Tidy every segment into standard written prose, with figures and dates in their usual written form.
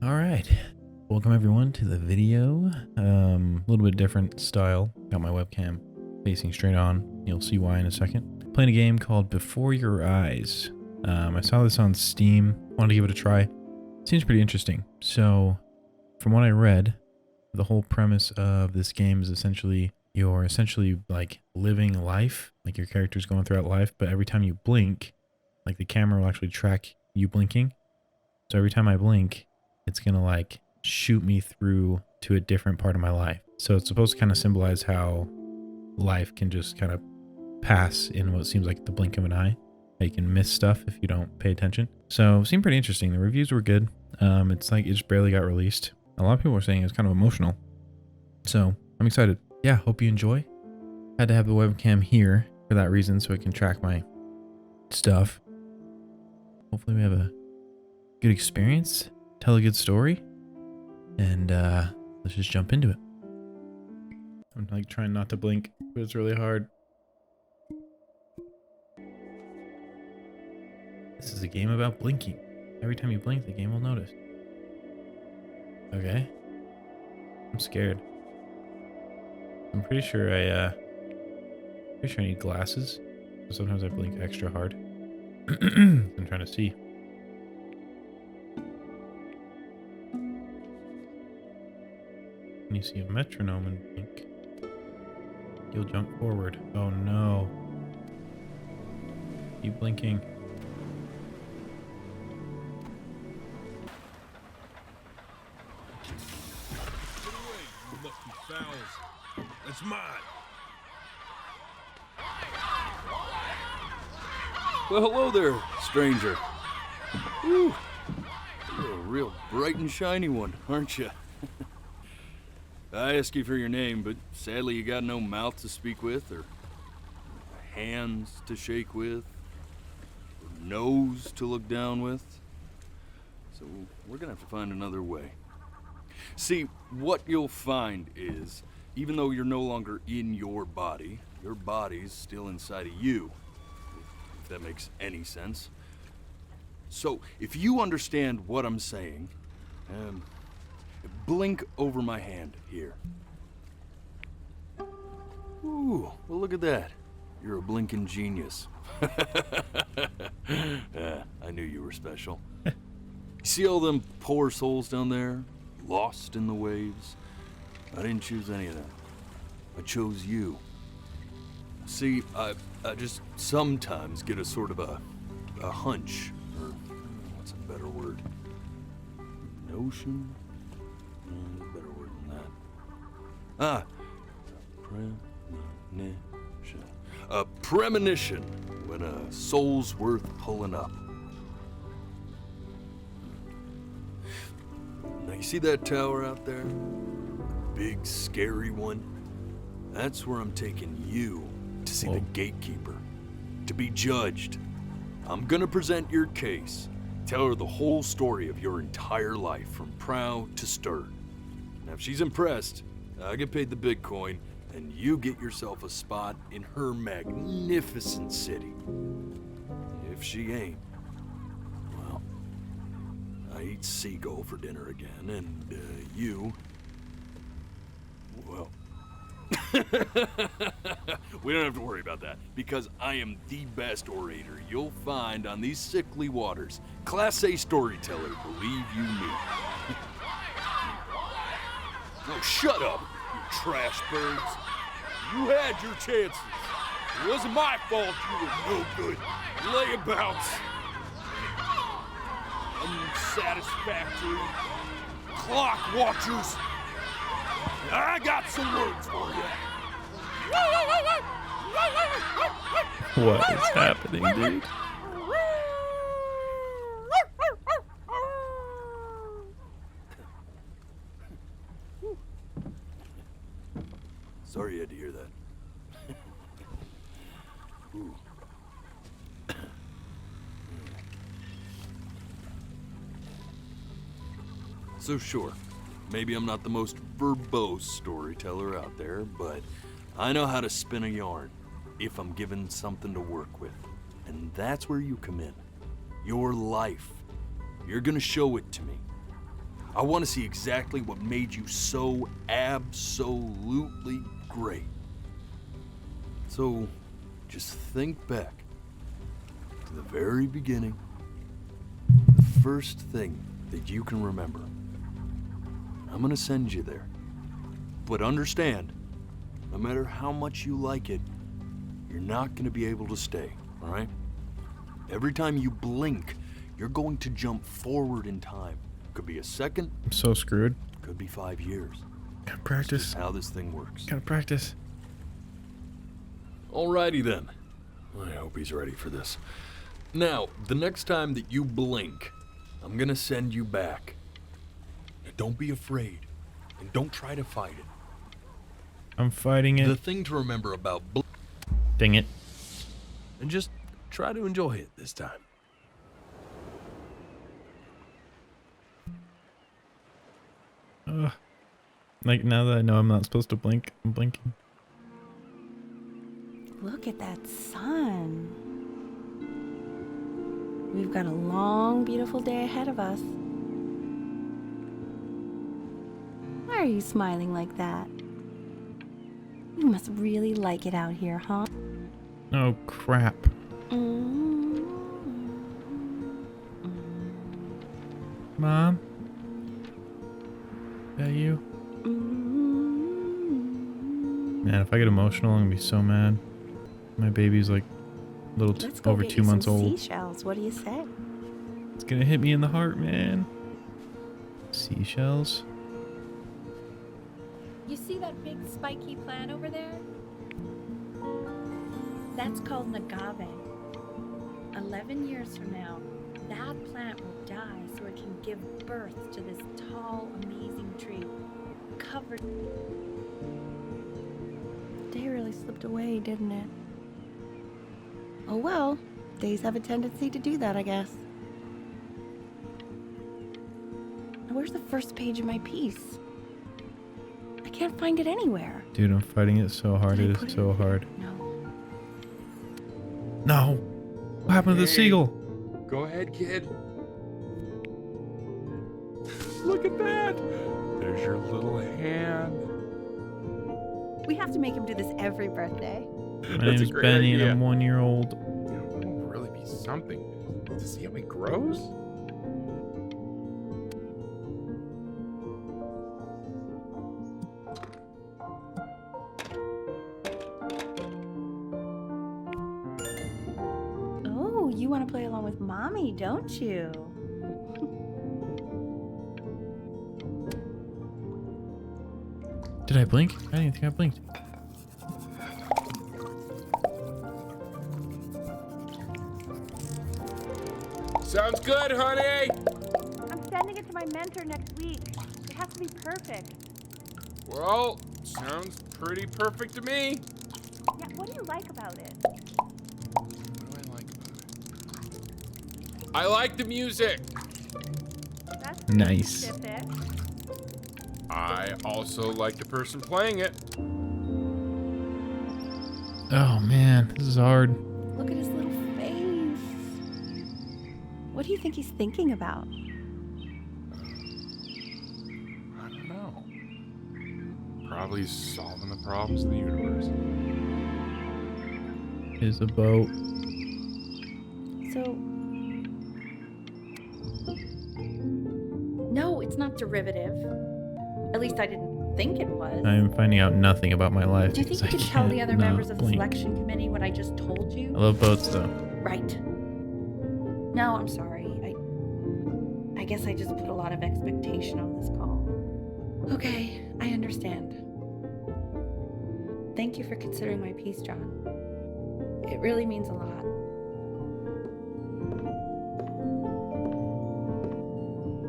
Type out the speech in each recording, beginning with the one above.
All right, welcome everyone to the video. A little bit different style. Got my webcam facing straight on. You'll see why in a second. Playing a game called Before Your Eyes. I saw this on Steam. Wanted to give it a try. Seems pretty interesting. So, from what I read, the whole premise of this game is essentially you're like living life, like your character's going throughout life, but every time you blink, like the camera will actually track you blinking. So every time I blink, it's gonna like shoot me through to a different part of my life. So it's supposed to kind of symbolize how life can just kind of pass in what seems like the blink of an eye. How you can miss stuff if you don't pay attention. So it seemed pretty interesting. The reviews were good. It's like it just barely got released. A lot of people were saying it's kind of emotional. So I'm excited. Yeah, hope you enjoy. Had to have the webcam here for that reason so I can track my stuff. Hopefully we have a good experience. Tell a good story, and let's just jump into it. I'm like trying not to blink, but it's really hard. This is a game about blinking. Every time you blink, the game will notice. Okay. I'm scared. I'm pretty sure I need glasses. So sometimes I blink extra hard. I'm trying to see. When you see a metronome and blink, you'll jump forward. Oh no. Keep blinking. Get away, you lucky fowls. That's mine. Well, hello there, stranger. Whew. You're a real bright and shiny one, aren't you? I ask you for your name, but sadly you got no mouth to speak with, or hands to shake with, or nose to look down with. So we're gonna have to find another way. See, what you'll find is, even though you're no longer in your body's still inside of you. If that makes any sense. So, if you understand what I'm saying, blink over my hand here. Ooh, well look at that. You're a blinking genius. I knew you were special. See all them poor souls down there, lost in the waves? I didn't choose any of them. I chose you. See, I just sometimes get a sort of a hunch, or what's a better word? Notion? Better word than that. Premonition. A premonition when a soul's worth pulling up. Now you see that tower out there? Big, scary one? That's where I'm taking you to see the gatekeeper, to be judged. I'm gonna present your case, tell her the whole story of your entire life from prow to stern. Now if she's impressed, I get paid the Bitcoin, and you get yourself a spot in her magnificent city. If she ain't, well, I eat seagull for dinner again, and you, well, we don't have to worry about that, because I am the best orator you'll find on these sickly waters. Class A storyteller, believe you me. Oh, shut up, you trash birds. You had your chances. It wasn't my fault you were no good. Layabouts. Unsatisfactory. Clock watchers. I got some words for you. What is happening, dude? Sorry you had to hear that. Ooh. So sure, maybe I'm not the most verbose storyteller out there, but I know how to spin a yarn if I'm given something to work with. And that's where you come in. Your life. You're gonna show it to me. I want to see exactly what made you so absolutely great. So, just think back to the very beginning, the first thing that you can remember. I'm gonna send you there. But understand, no matter how much you like it, you're not gonna be able to stay, all right? Every time you blink, you're going to jump forward in time. Could be a second, I'm so screwed. could be 5 years. Gotta That's practice. just how this thing works. Gotta practice. Alrighty then. I hope he's ready for this. Now, the next time that you blink, I'm gonna send you back. Now, don't be afraid, and don't try to fight it. I'm fighting it. The thing to remember about Dang it. and just try to enjoy it this time. Like, now that I know I'm not supposed to blink, I'm blinking. Look at that sun. We've got a long, beautiful day ahead of us. Why are you smiling like that? You must really like it out here, huh? Oh, crap. Mom? Is that you? Man, if I get emotional, I'm gonna be so mad. My baby's like a little Let's go over get 2 you some months old. seashells. What do you say? It's gonna hit me in the heart, man. Seashells? You see that big spiky plant over there? That's called an agave. 11 years from now, that plant will die so it can give birth to this tall, amazing tree. Covered. Day really slipped away, didn't it? Oh well, days have a tendency to do that, I guess. Now, where's the first page of my piece? I can't find it anywhere. Dude, I'm fighting it so hard. Did I It put is it so in? hard. No. No! What happened to the Hey. seagull? Go ahead, kid. Look at that. There's your little hand. We have to make him do this every birthday. My name is great Benny and idea. I'm 1 year old. You know, that will really be something to see how he grows. Oh, you want to play along with Mommy, don't you? Did I blink? I didn't think I blinked. Sounds good, honey. I'm sending it to my mentor next week. It has to be perfect. Well, sounds pretty perfect to me. Yeah, what do you like about it? What do I like about it? I like the music. That's Nice. specific. I also like the person playing it. Oh man, this is hard. Look at his little face. What do you think he's thinking about? I don't know. Probably solving the problems of the universe. Is a boat. So, No, it's not derivative. At least I didn't think it was. I am finding out nothing about my life. Do you think because you I could tell the can't other not members of the blink. selection committee what I just told you? I love boats though. Right. No, I'm sorry. I guess I just put a lot of expectation on this call. Okay, I understand. Thank you for considering my piece, John. It really means a lot.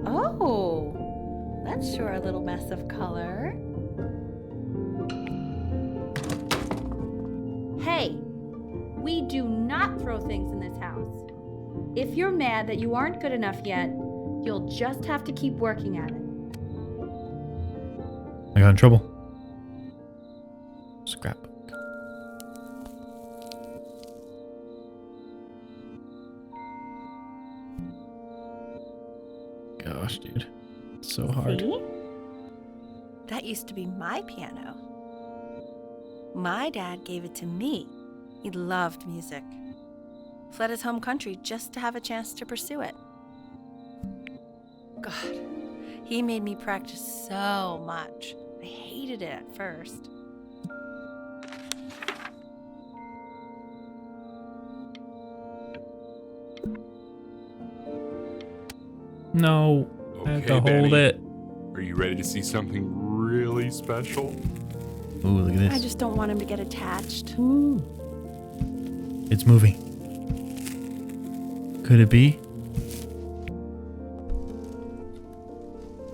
oh, that's sure a little mess of color. Hey, we do not throw things in this house. If you're mad that you aren't good enough yet, you'll just have to keep working at it. I got in trouble. Scrapbook. Gosh, dude. So hard. See? That used to be my piano. My dad gave it to me. He loved music. Fled his home country just to have a chance to pursue it. God, he made me practice so much. I hated it at first. No. I have to hold Benny. it. Are you ready to see something really special? Ooh, look at this. I just don't want him to get attached. Ooh. It's moving. Could it be?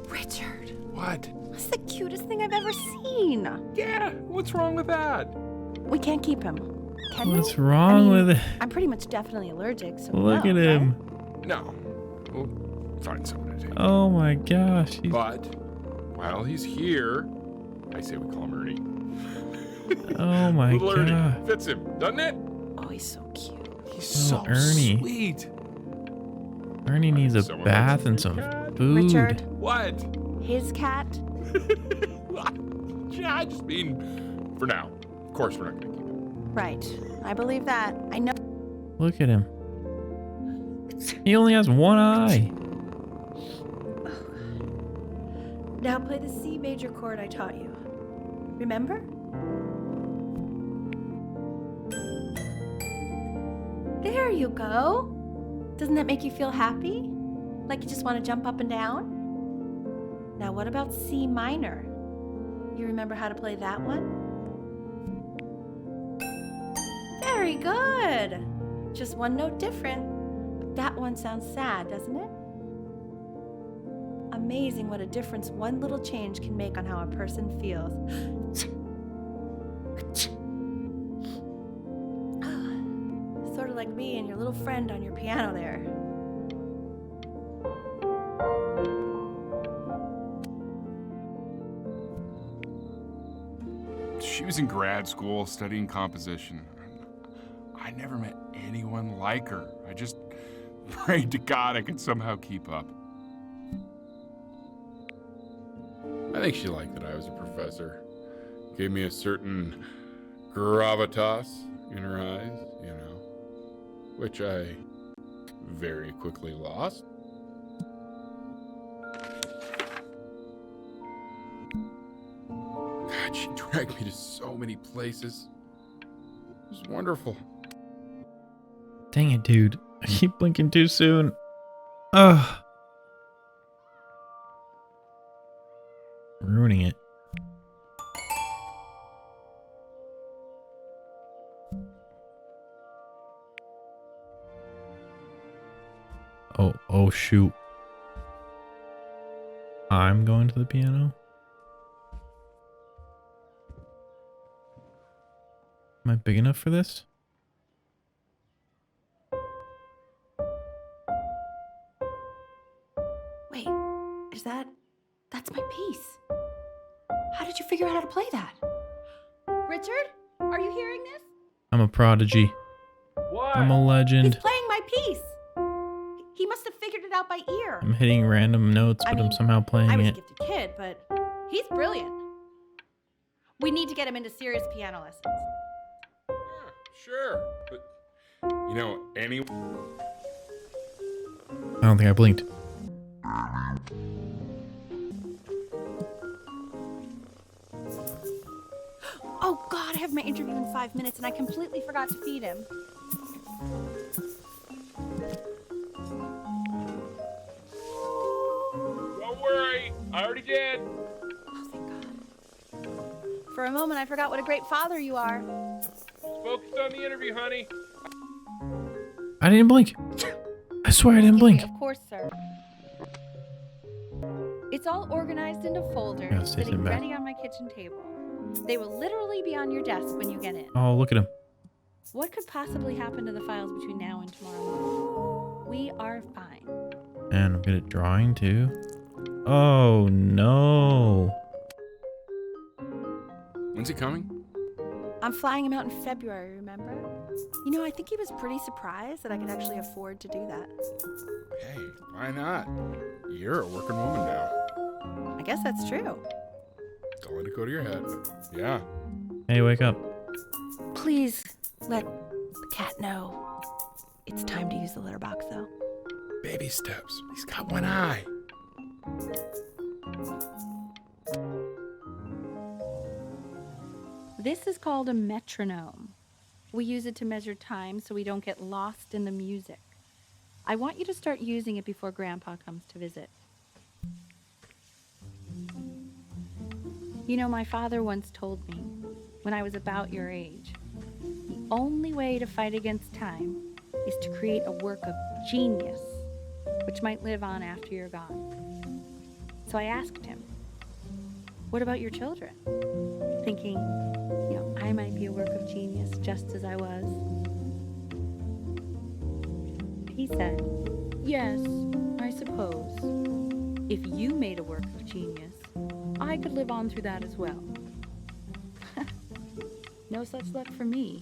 Richard, What? that's the cutest thing I've ever seen. Yeah, what's wrong with that? We can't keep him. Can we? What's wrong with it? I'm pretty much definitely allergic, so Look no, at him. right? No. We'll find someone to take him. Oh my gosh. But while he's here, I say we call him Ernie. Oh my Little Ernie. god. Fits him, doesn't it? Oh, he's so cute. He's Oh, Ernie. sweet. Ernie needs a Someone bath wants and a some cat? food. Richard, What? his cat. Yeah, I just mean for now. Of course, we're not gonna keep him. Right. I believe that. I know. Look at him. He only has one eye. Now play the C major chord I taught you. Remember? There you go. Doesn't that make you feel happy? Like you just want to jump up and down? Now what about C minor? You remember how to play that one? Very good. Just one note different. But that one sounds sad, doesn't it? Amazing what a difference one little change can make on how a person feels. Sort of like me and your little friend on your piano there. She was in grad school studying composition. I never met anyone like her. I just prayed to God I could somehow keep up. I think she liked that I was a professor. Gave me a certain gravitas in her eyes, you know, which I very quickly lost. God, she dragged me to so many places. It was wonderful. Dang it, dude. I keep blinking too soon. Ugh. Ruining it. Oh shoot. I'm going to the piano. Am I big enough for this? Wait, that's my piece. How did you figure out how to play that? Richard, are you hearing this? I'm a prodigy. What? I'm a He's legend. playing my piece. He must have figured it out by ear. I'm hitting random notes, I but I'm mean, somehow playing I was a it. gifted kid, but he's brilliant. We need to get him into serious piano lessons. Yeah, sure, but you know, any. I don't think I blinked. Oh God, I have my interview in 5 minutes and I completely forgot to feed him. Don't worry, I already did. Oh, thank God. For a moment, I forgot what a great father you are. Focus on the interview, honey. I didn't blink. I swear I didn't blink. Of course, sir. It's all organized into Yeah, folders, stay sitting back. ready on my kitchen table. They will literally be on your desk when you get in. Oh, look at him. What could possibly happen to the files between now and tomorrow morning? We are fine. And I'm good at drawing too. Oh no. When's he coming? I'm flying him out in February, remember? You know, I think he was pretty surprised that I could actually afford to do that. Hey, why not? You're a working woman now. guess that's true. Don't let it go to your head. Yeah. Hey, wake up. Please let the cat know. It's time to use the litter box, though. Baby steps. He's got one eye. This is called a metronome. We use it to measure time so we don't get lost in the music. I want you to start using it before Grandpa comes to visit. You know, my father once told me, when I was about your age, the only way to fight against time is to create a work of genius, which might live on after you're gone. So I asked him, what about your children? Thinking, I might be a work of genius just as I was. He said, yes, I suppose. If you made a work of genius, I could live on through that as well. No such luck for me.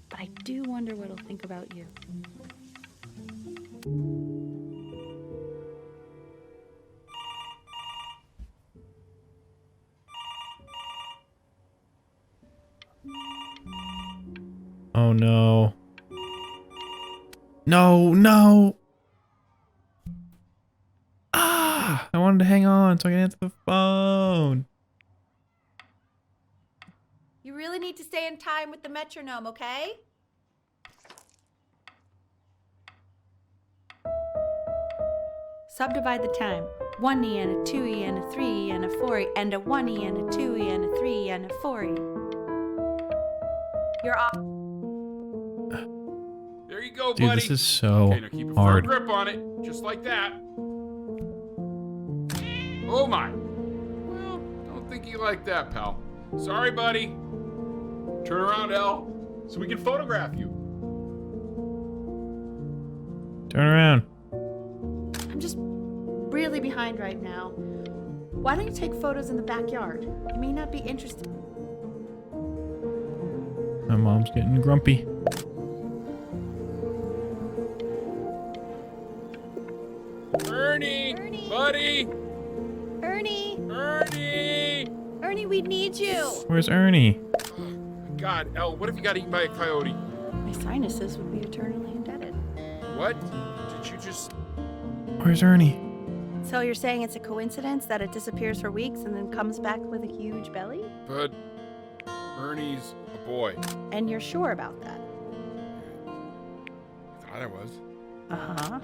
But I do wonder what he'll think about you. Oh no. No. I wanted to hang on so I can answer the phone. You really need to stay in time with the metronome, okay? Subdivide the time. 1E and a 2E and a 3E and a 4E and a 1E and a 2E and a 3E and a 4E. You're off. There you go, Dude, buddy. this is so Okay, now keep a firm hard. grip on it, just like that. Oh my. Well, don't think you like that, pal. Sorry, buddy. Turn around, L, so we can photograph you. Turn around. I'm just really behind right now. Why don't you take photos in the backyard? You may not be interested. My mom's getting grumpy. Ernie, buddy. Ernie! Ernie. We need you! Where's Ernie? God, L, what if you got eaten by a coyote? My sinuses would be eternally indebted. What? Did you just... Where's Ernie? So you're saying it's a coincidence that it disappears for weeks and then comes back with a huge belly? But Ernie's a boy. And you're sure about that? Thought I was. Uh-huh.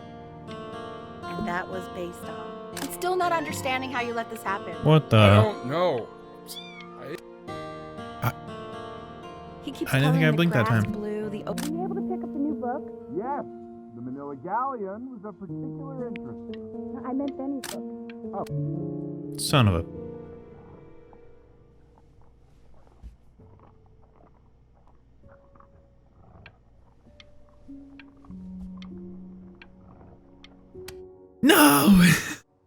And that was based on... I'm still not understanding how you let this happen. What the? I don't know. He keeps I didn't think calling I the blinked that grass time. blue, the open... Were you able to pick up the new book? Yes, the Manila Galleon was of particular interest. I meant Benny's book. Son of a... No!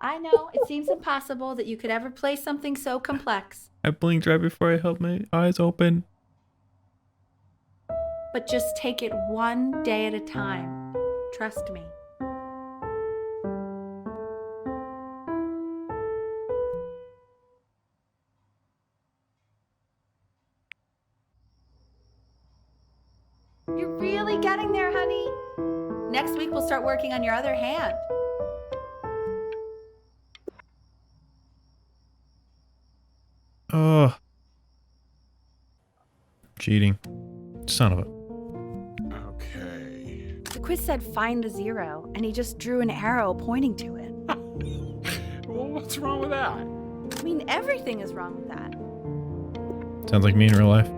I know, it seems impossible that you could ever play something so complex. I blinked right before I held my eyes open. But just take it one day at a time. Trust me. You're really getting there, honey. Next week we'll start working on your other hand. Oh. Cheating. Son of a... Okay. The quiz said find the zero, and he just drew an arrow pointing to it. Well, what's wrong with that? I mean, everything is wrong with that. Sounds like me in real life.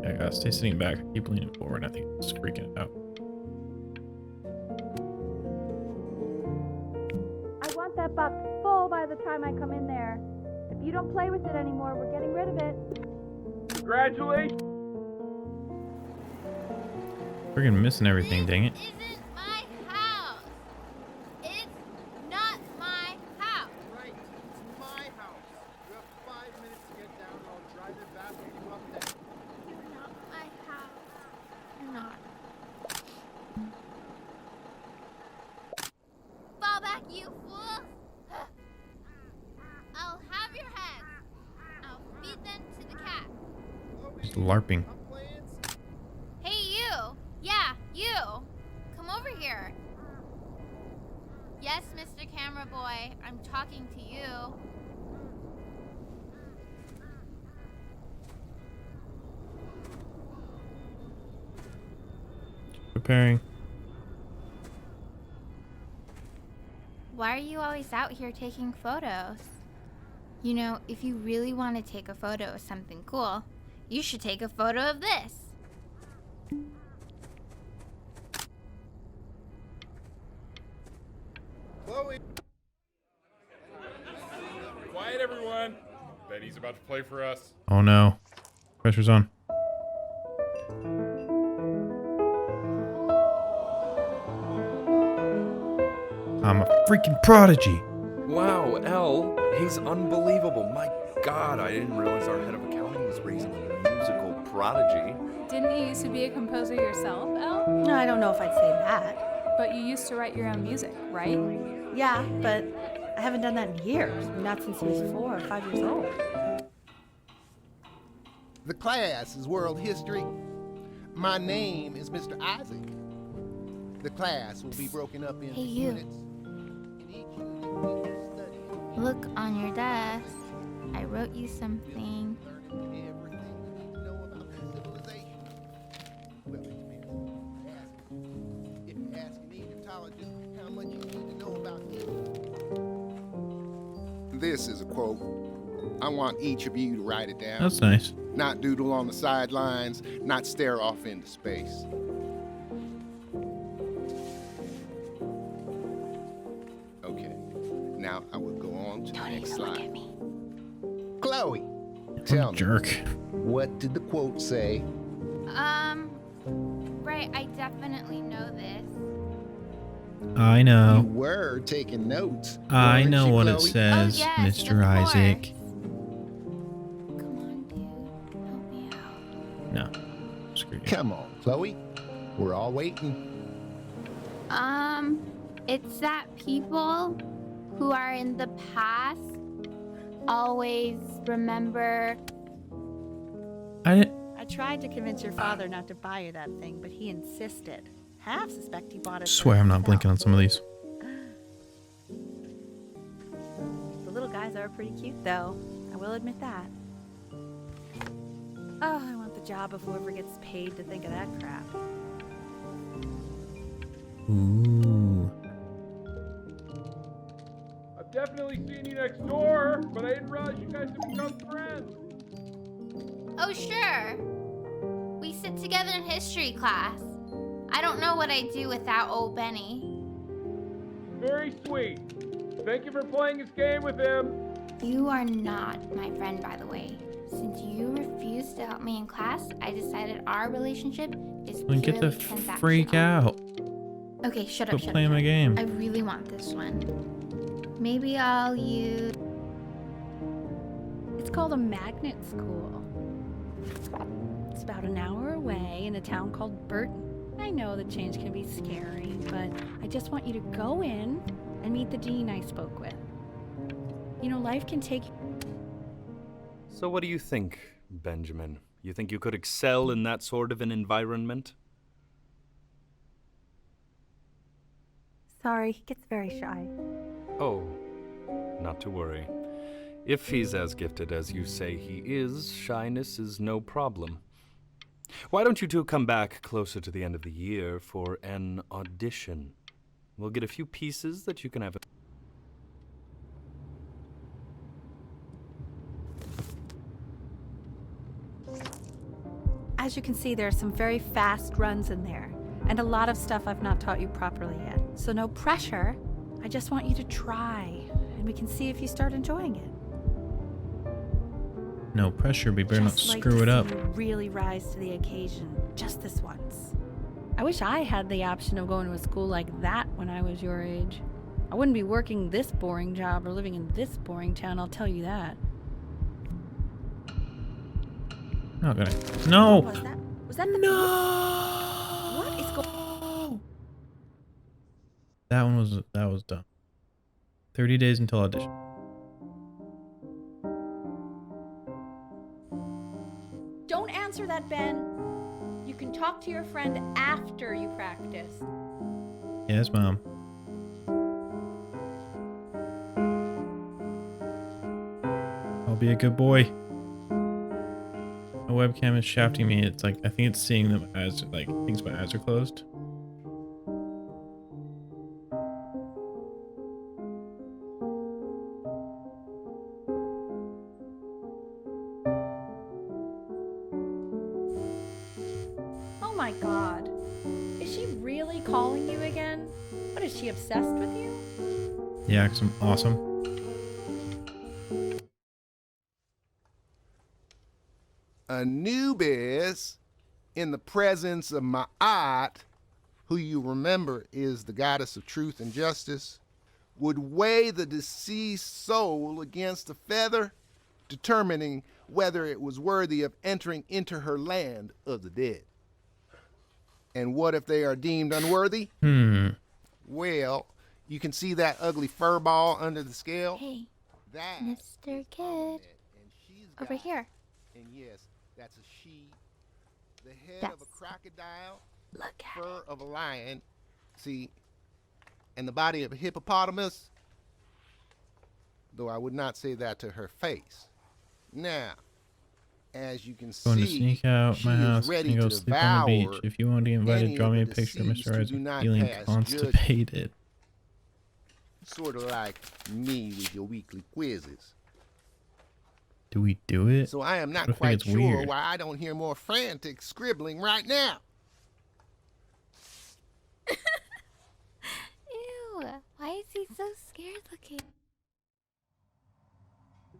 I gotta stay sitting back. I keep leaning forward. I think it's freaking out. I want that box full by the time I come in there. If you don't play with it anymore, we're getting rid of it. Congratulations! Freaking missing everything, dang it. Isn't my house. It's not my house. Right, it's my house. You have 5 minutes to get down and I'll drive it back with you up there. You're not my house. You're not. You fool! I'll have your head. I'll feed them to the cat. Just LARPing. I'm playing. Hey, you! Yeah, you! Come over here. Yes, Mr. Camera Boy, I'm talking to you. Preparing. Why are you always out here taking photos? You know, if you really want to take a photo of something cool, you should take a photo of this. Chloe. Quiet, everyone. Betty's about to play for us. Oh no. Pressure's on. I'm a freaking prodigy. Wow, L, he's unbelievable. My God, I didn't realize our head of accounting was raising a musical prodigy. Didn't you used to be a composer yourself, Elle? No, I don't know if I'd say that. But you used to write your own music, right? Yeah, but I haven't done that in years. Not since he was 4 or 5 years old. The class is world history. My name is Mr. Isaac. The class will be broken up into Hey, you. units. In each unit, we will study Look on your desk. I wrote you something. learning everything we need to know about this civilization. Well, it depends. If you ask an Egyptologist how much you need to know about Egypt. This is a quote. I want each of you to write it down. That's nice. Not doodle on the sidelines, not stare off into space. Okay, now I will go on to the next slide. Chloe, tell me, Jerk. what did the quote say? Right, I definitely know this. I You know. were taking notes. I weren't know you, what it Chloe? says, Oh, yes, Mr. of Isaac. Come on, dude. Help me out. No. Screw you. Come on, Chloe. We're all waiting. It's that people who are in the past always remember. I tried to convince your father not to buy you that thing, but he insisted. Half suspect he bought it. for swear I'm not himself. blinking on some of these. The little guys are pretty cute, though. I will admit that. Oh, I want the job of whoever gets paid to think of that crap. Ooh. I've definitely seen you next door, but I didn't realize you guys had become friends. Oh, sure. We sit together in history class. I don't know what I'd do without old Benny. Very sweet. Thank you for playing this game with him. You are not my friend, by the way. Since you refused to help me in class, I decided our relationship is Then get the purely freak transactional. out. Okay, shut up, Quit shut up. playing my game. I really want this one. Maybe I'll use... It's called a magnet school. It's about an hour away in a town called Burton. I know the change can be scary, but I just want you to go in and meet the dean I spoke with. You know, life can take... So what do you think, Benjamin? You think you could excel in that sort of an environment? Sorry, he gets very shy. Oh, not to worry. If he's as gifted as you say he is, shyness is no problem. Why don't you two come back closer to the end of the year for an audition? We'll get a few pieces that you can have. As you can see, there are some very fast runs in there, and a lot of stuff I've not taught you properly yet. So no pressure. I just want you to try, and we can see if you start enjoying it. No pressure, but you better not Just like screw to it up. see you really rise to the occasion, just this once. I wish I had the option of going to a school like that when I was your age. I wouldn't be working this boring job or living in this boring town, I'll tell you that. Not gonna. No! What was that? Was that the... No! What is going... That was dumb. 30 days until audition. Don't answer that, Ben. You can talk to your friend after you practice. Yes, Mom. I'll be a good boy. My webcam is shafting me. It's like, I think it's seeing them as, like, thinks my eyes are closed. Oh my god. Is she really calling you again? What, is she obsessed with you? Yeah, 'cause I'm awesome. Anubis, in the presence of Ma'at, who you remember is the goddess of truth and justice, would weigh the deceased soul against a feather, determining whether it was worthy of entering into her land of the dead. And what if they are deemed unworthy? Well, you can see that ugly fur ball under the scale? Hey, That Mr. is Kid. Ahmed, and she's over got- here. And yes, that's a she. The head of a Yes. crocodile, Look at fur of a lion, see, and the body of a hippopotamus, though I would not say that to her face. Now, as you can Going to see, sneak out she my is house ready and go to sleep on the devour beach. If you want to get invited, any draw of me a the picture of deceased Mr. who Isaac do not feeling pass constipated. sort of like me with your weekly quizzes. Do we do it? So I am not What if it quite gets sure weird? why I don't hear more frantic scribbling right now. Ew, why is he so scared looking?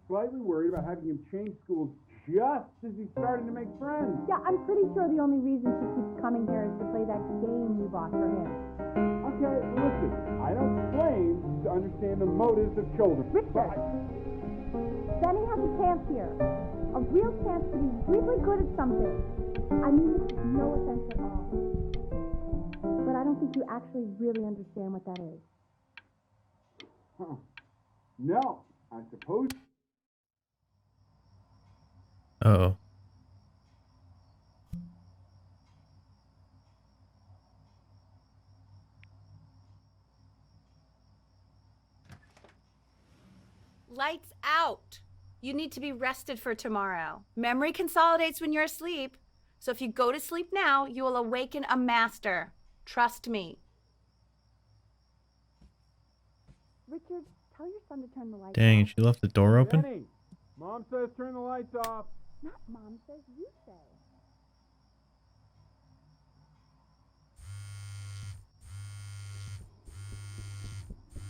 Slightly worried about having him change schools just as he's starting to make friends. Yeah, I'm pretty sure the only reason she keeps coming here is to play that game you bought for him. Okay, listen, I don't claim to understand the motives of children. Richard, Benny has a chance here. A real chance to be really good at something. I mean this is no offense at all. But I don't think you actually really understand what that is. Huh. No, I suppose. Uh-oh. Lights out. You need to be rested for tomorrow. Memory consolidates when you're asleep. So if you go to sleep now, you will awaken a master. Trust me. Richard, tell your son to turn the lights Dang, off. she left the door open? Benny, Mom says turn the lights off. Not Mom says, you say.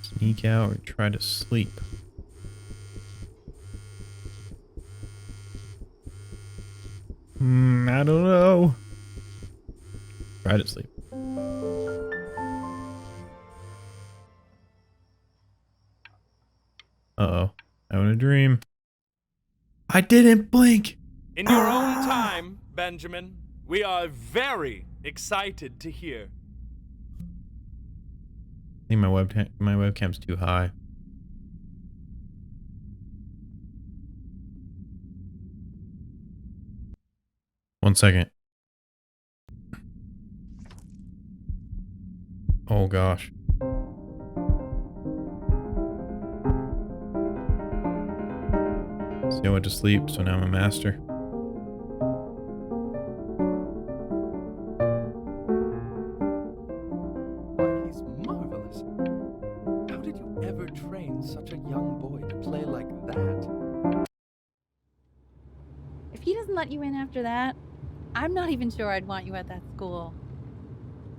Sneak out or try to sleep? I don't know. Try to sleep. Uh-oh. Having a dream. I didn't blink! In your own time, Benjamin, we are very excited to hear. I think my webcam's too high. One second. Oh gosh. See, I went to sleep, so now I'm a master. Why, he's marvelous. How did you ever train such a young boy to play like that? If he doesn't let you in after that, I'm not even sure I'd want you at that school.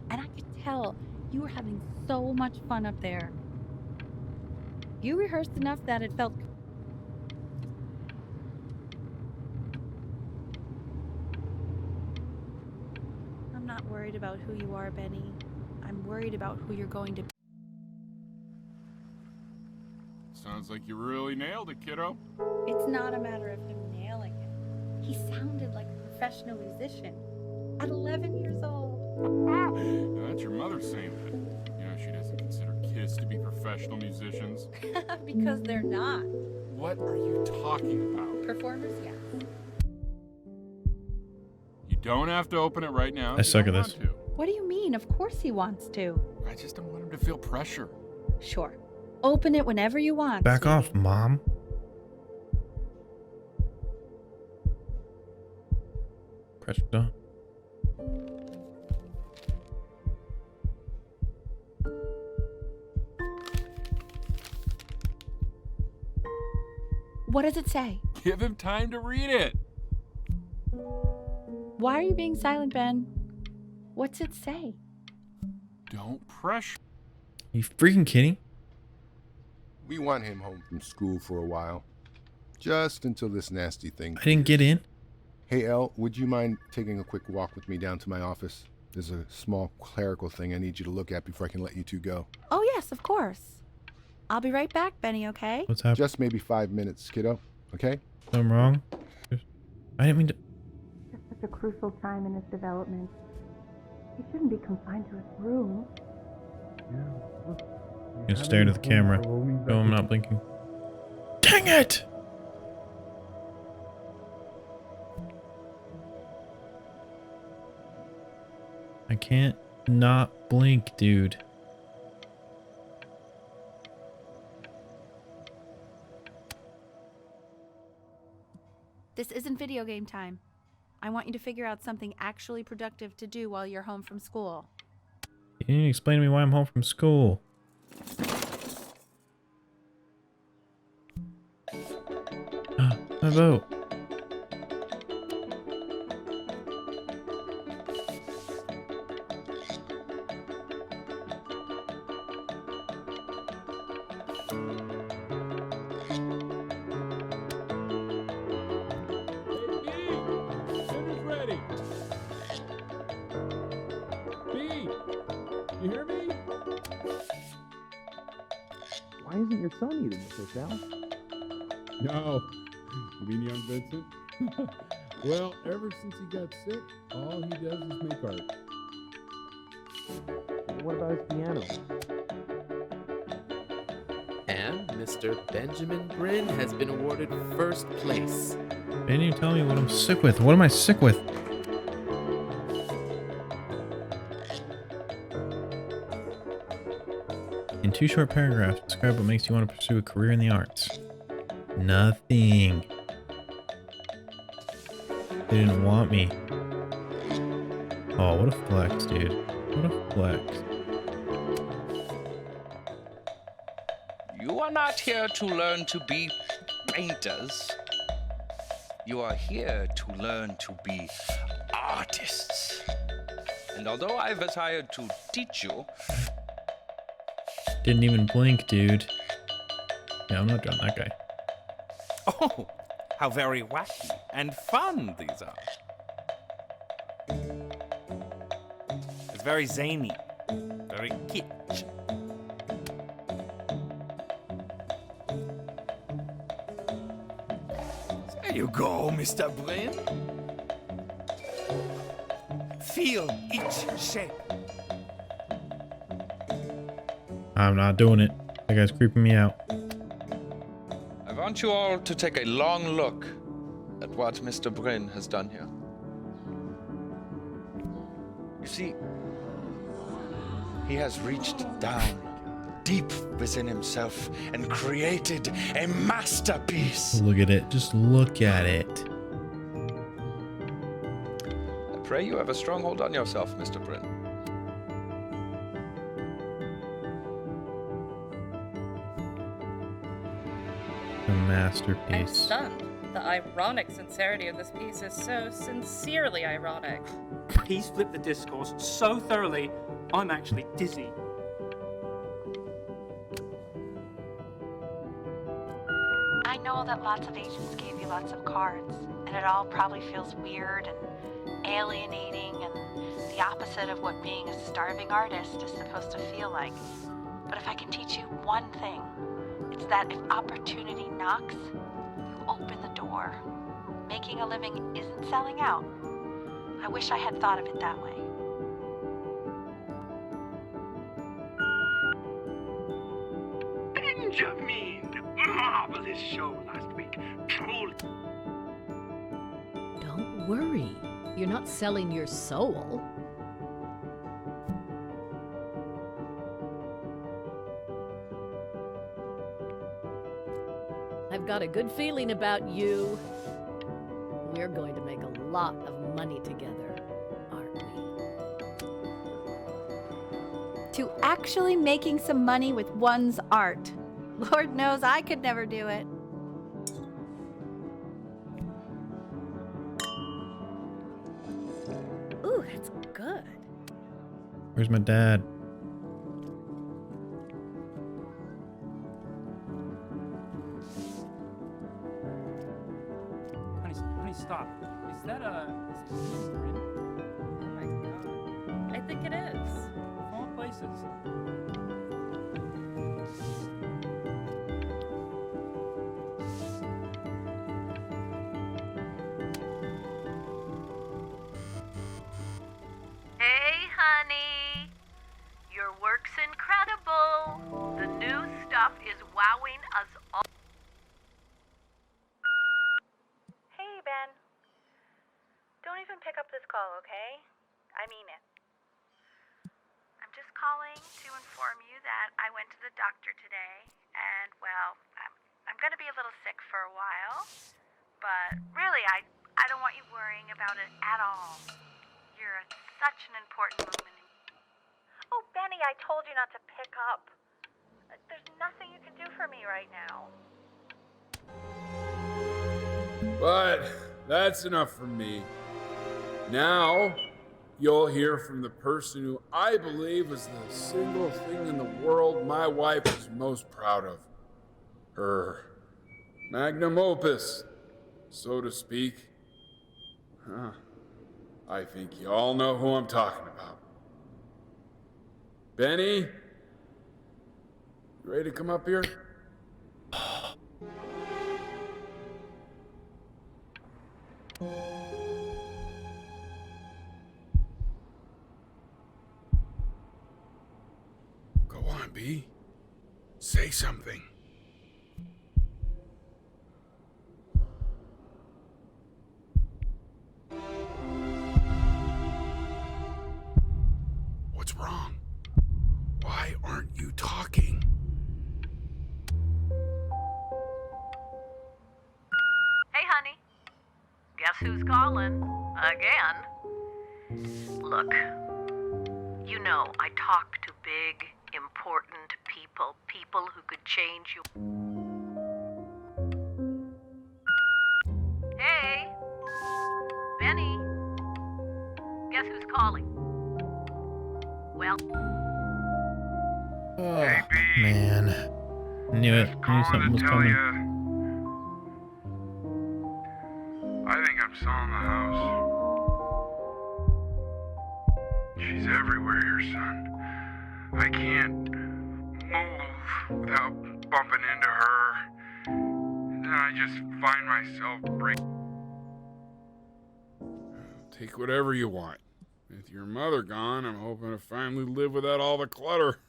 And I could tell you were having so much fun up there. You rehearsed enough that it felt... I'm not worried about who you are, Benny. I'm worried about who you're going to be. Sounds like you really nailed it, kiddo. It's not a matter of him nailing it. He sounded like a professional musician at 11 years old. Now, that's your mother saying that. You know, she doesn't consider kids kids to be professional musicians? Because they're not. What are you talking about? Performers, yeah. You don't have to open it right now. I suck at this. What do you mean? Of course he wants to. I just don't want him to feel pressure. Sure. Open it whenever you want. Back off, Mom. Pressure on. What does it say? Give him time to read it. Why are you being silent, Ben? What's it say? Don't pressure. You freaking kidding? We want him home from school for a while. Just until this nasty thing. I didn't get in. Hey, Elle, would you mind taking a quick walk with me down to my office? There's a small clerical thing I need you to look at before I can let you two go. Oh, yes, of course. I'll be right back, Benny, okay? What's happening? Just maybe 5 minutes, kiddo. Okay? I'm wrong. I didn't mean to. It's such a crucial time in his development. He shouldn't be confined to his room. You stare into the camera. No, I'm not blinking. Dang it! I can't not blink, dude. This isn't video game time. I want you to figure out something actually productive to do while you're home from school. You didn't explain to me why I'm home from school. My boat. You hear me? Why isn't your son eating with us, Al? No. You mean young Vincent? Well, ever since he got sick, all he does is make art. What about his piano? And Mr. Benjamin Bryn has been awarded first place. Didn't you tell me what I'm sick with? What am I sick with? In 2 short paragraphs, describe what makes you want to pursue a career in the arts. Nothing. They didn't want me. Oh, what a flex, dude. What a flex. You are not here to learn to be painters. You are here to learn to be artists. And although I was hired to teach you... Didn't even blink, dude. Yeah, I'm not drawing that guy. Oh, how very wacky and fun these are. It's very zany, very kitsch. There you go, Mr. Bryn. Feel each shape. I'm not doing it. That guy's creeping me out. I want you all to take a long look at what Mr. Bryn has done here. You see, he has reached down deep within himself and created a masterpiece. Look at it. Just look at it. I pray you have a strong hold on yourself, Mr. Bryn. A masterpiece. I'm stunned. The ironic sincerity of this piece is so sincerely ironic. He's flipped the discourse so thoroughly, I'm actually dizzy. I know that lots of agents gave you lots of cards, and it all probably feels weird and alienating and the opposite of what being a starving artist is supposed to feel like. But if I can teach you one thing, it's that if opportunity knocks, you open the door. Making a living isn't selling out. I wish I had thought of it that way. Benjamin! Marvelous show last week. Truly. Don't worry. You're not selling your soul. I've got a good feeling about you. We're going to make a lot of money together, aren't we? To actually making some money with one's art. Lord knows I could never do it. Ooh, that's good. Where's my dad? Honey, stop. Is that Oh my god. I think it is. of all places? Hey, honey. Your work's incredible. The new stuff is wowing us all. Hey, Ben. Don't even pick up this call, okay? I mean it. I'm just calling to inform you that I went to the doctor today, and, well, I'm going to be a little sick for a while, but really, I don't want you worrying about it at all. You're such an important woman. Oh, Benny, I told you not to pick up. There's nothing you can do for me right now. But that's enough from me. Now, you'll hear from the person who I believe is the single thing in the world my wife is most proud of. Her magnum opus, so to speak. Huh. I think you all know who I'm talking about. Benny? You ready to come up here? Go on, B. Say something. What's wrong? Why aren't you talking? Hey, honey. Guess who's calling? Again. Look, you know I talk to big, important people. People who could change you. Hey. Benny. Guess who's calling? Well. Oh, man. Knew it. Knew something was coming. I think I'm selling the house. She's everywhere here, son. I can't move without bumping into her. And then I just find myself Take whatever you want. With your mother gone, I'm hoping to finally live without all the clutter.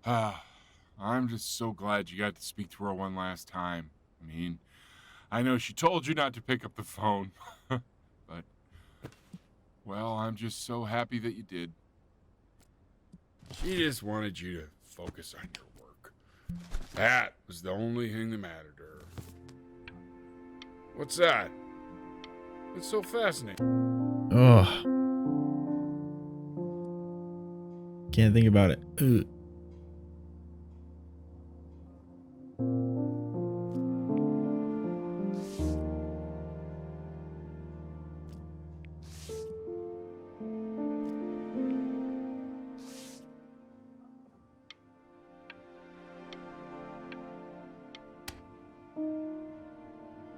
I'm just so glad you got to speak to her one last time. I mean, I know she told you not to pick up the phone, but, well, I'm just so happy that you did. She just wanted you to focus on your work. That was the only thing that mattered to her. What's that? It's so fascinating. Oh. Can't think about it. Ugh.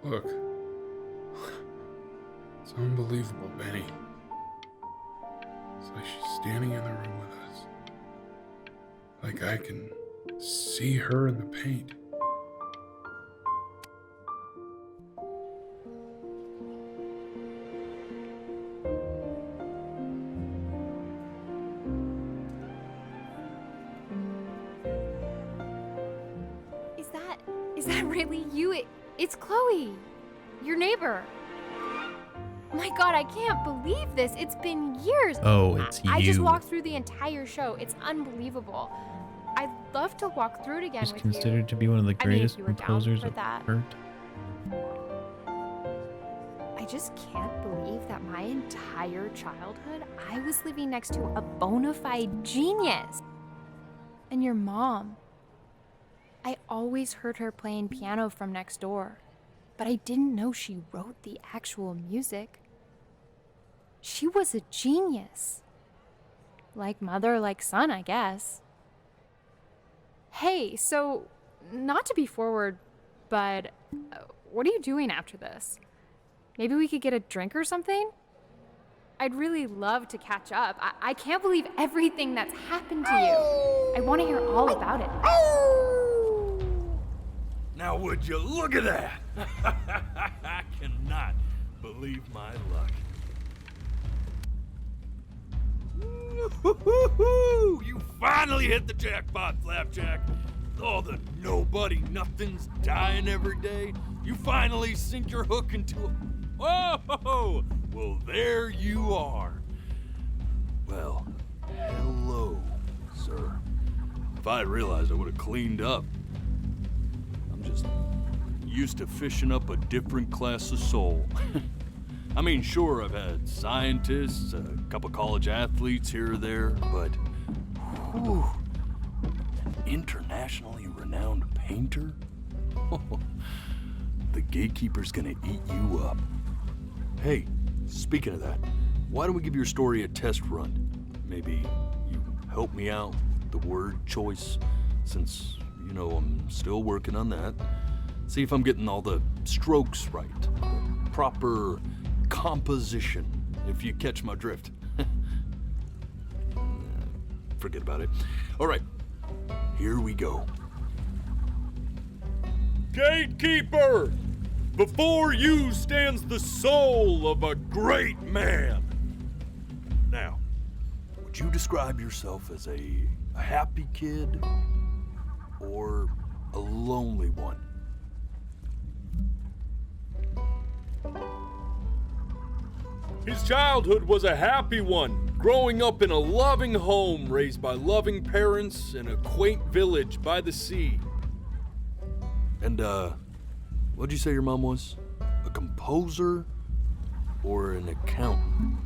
Look. It's unbelievable, Benny. It's like she's standing in the room with us. Like I can see her in the paint. Is that really you? It's Chloe, your neighbor. My God, I can't believe this. It's been years. Oh, it's I just you. walked through the entire show. It's unbelievable. I'd love to walk through it again He's with considered to be one of the I mean, if greatest you were down composers for of that. art. I just can't believe that my entire childhood, I was living next to a bona fide genius. And your mom. I always heard her playing piano from next door, but I didn't know she wrote the actual music. She was a genius. Like mother, like son, I guess. Hey, so, not to be forward, but what are you doing after this? Maybe we could get a drink or something? I'd really love to catch up. I can't believe everything that's happened to you. I want to hear all about it. Now would you look at that? I cannot believe my luck. Woo-hoo-hoo-hoo! You finally hit the jackpot, Flapjack. All the nobody nothings dying every day. You finally sink your hook into a... Whoa! Well, there you are. Well, hello, sir. If I had realized, I would have cleaned up. I'm just used to fishing up a different class of soul. I mean, sure, I've had scientists, a couple college athletes here or there, but whew, an internationally renowned painter? The gatekeeper's gonna eat you up. Hey, speaking of that, why don't we give your story a test run? Maybe you help me out with the word choice, since, you know, I'm still working on that. See if I'm getting all the strokes right, the proper composition, if you catch my drift. Forget about it. All right, here we go. Gatekeeper! Before you stands the soul of a great man. Now, would you describe yourself as a happy kid or a lonely one? His childhood was a happy one, growing up in a loving home raised by loving parents in a quaint village by the sea. And, what'd you say your mom was? A composer or an accountant?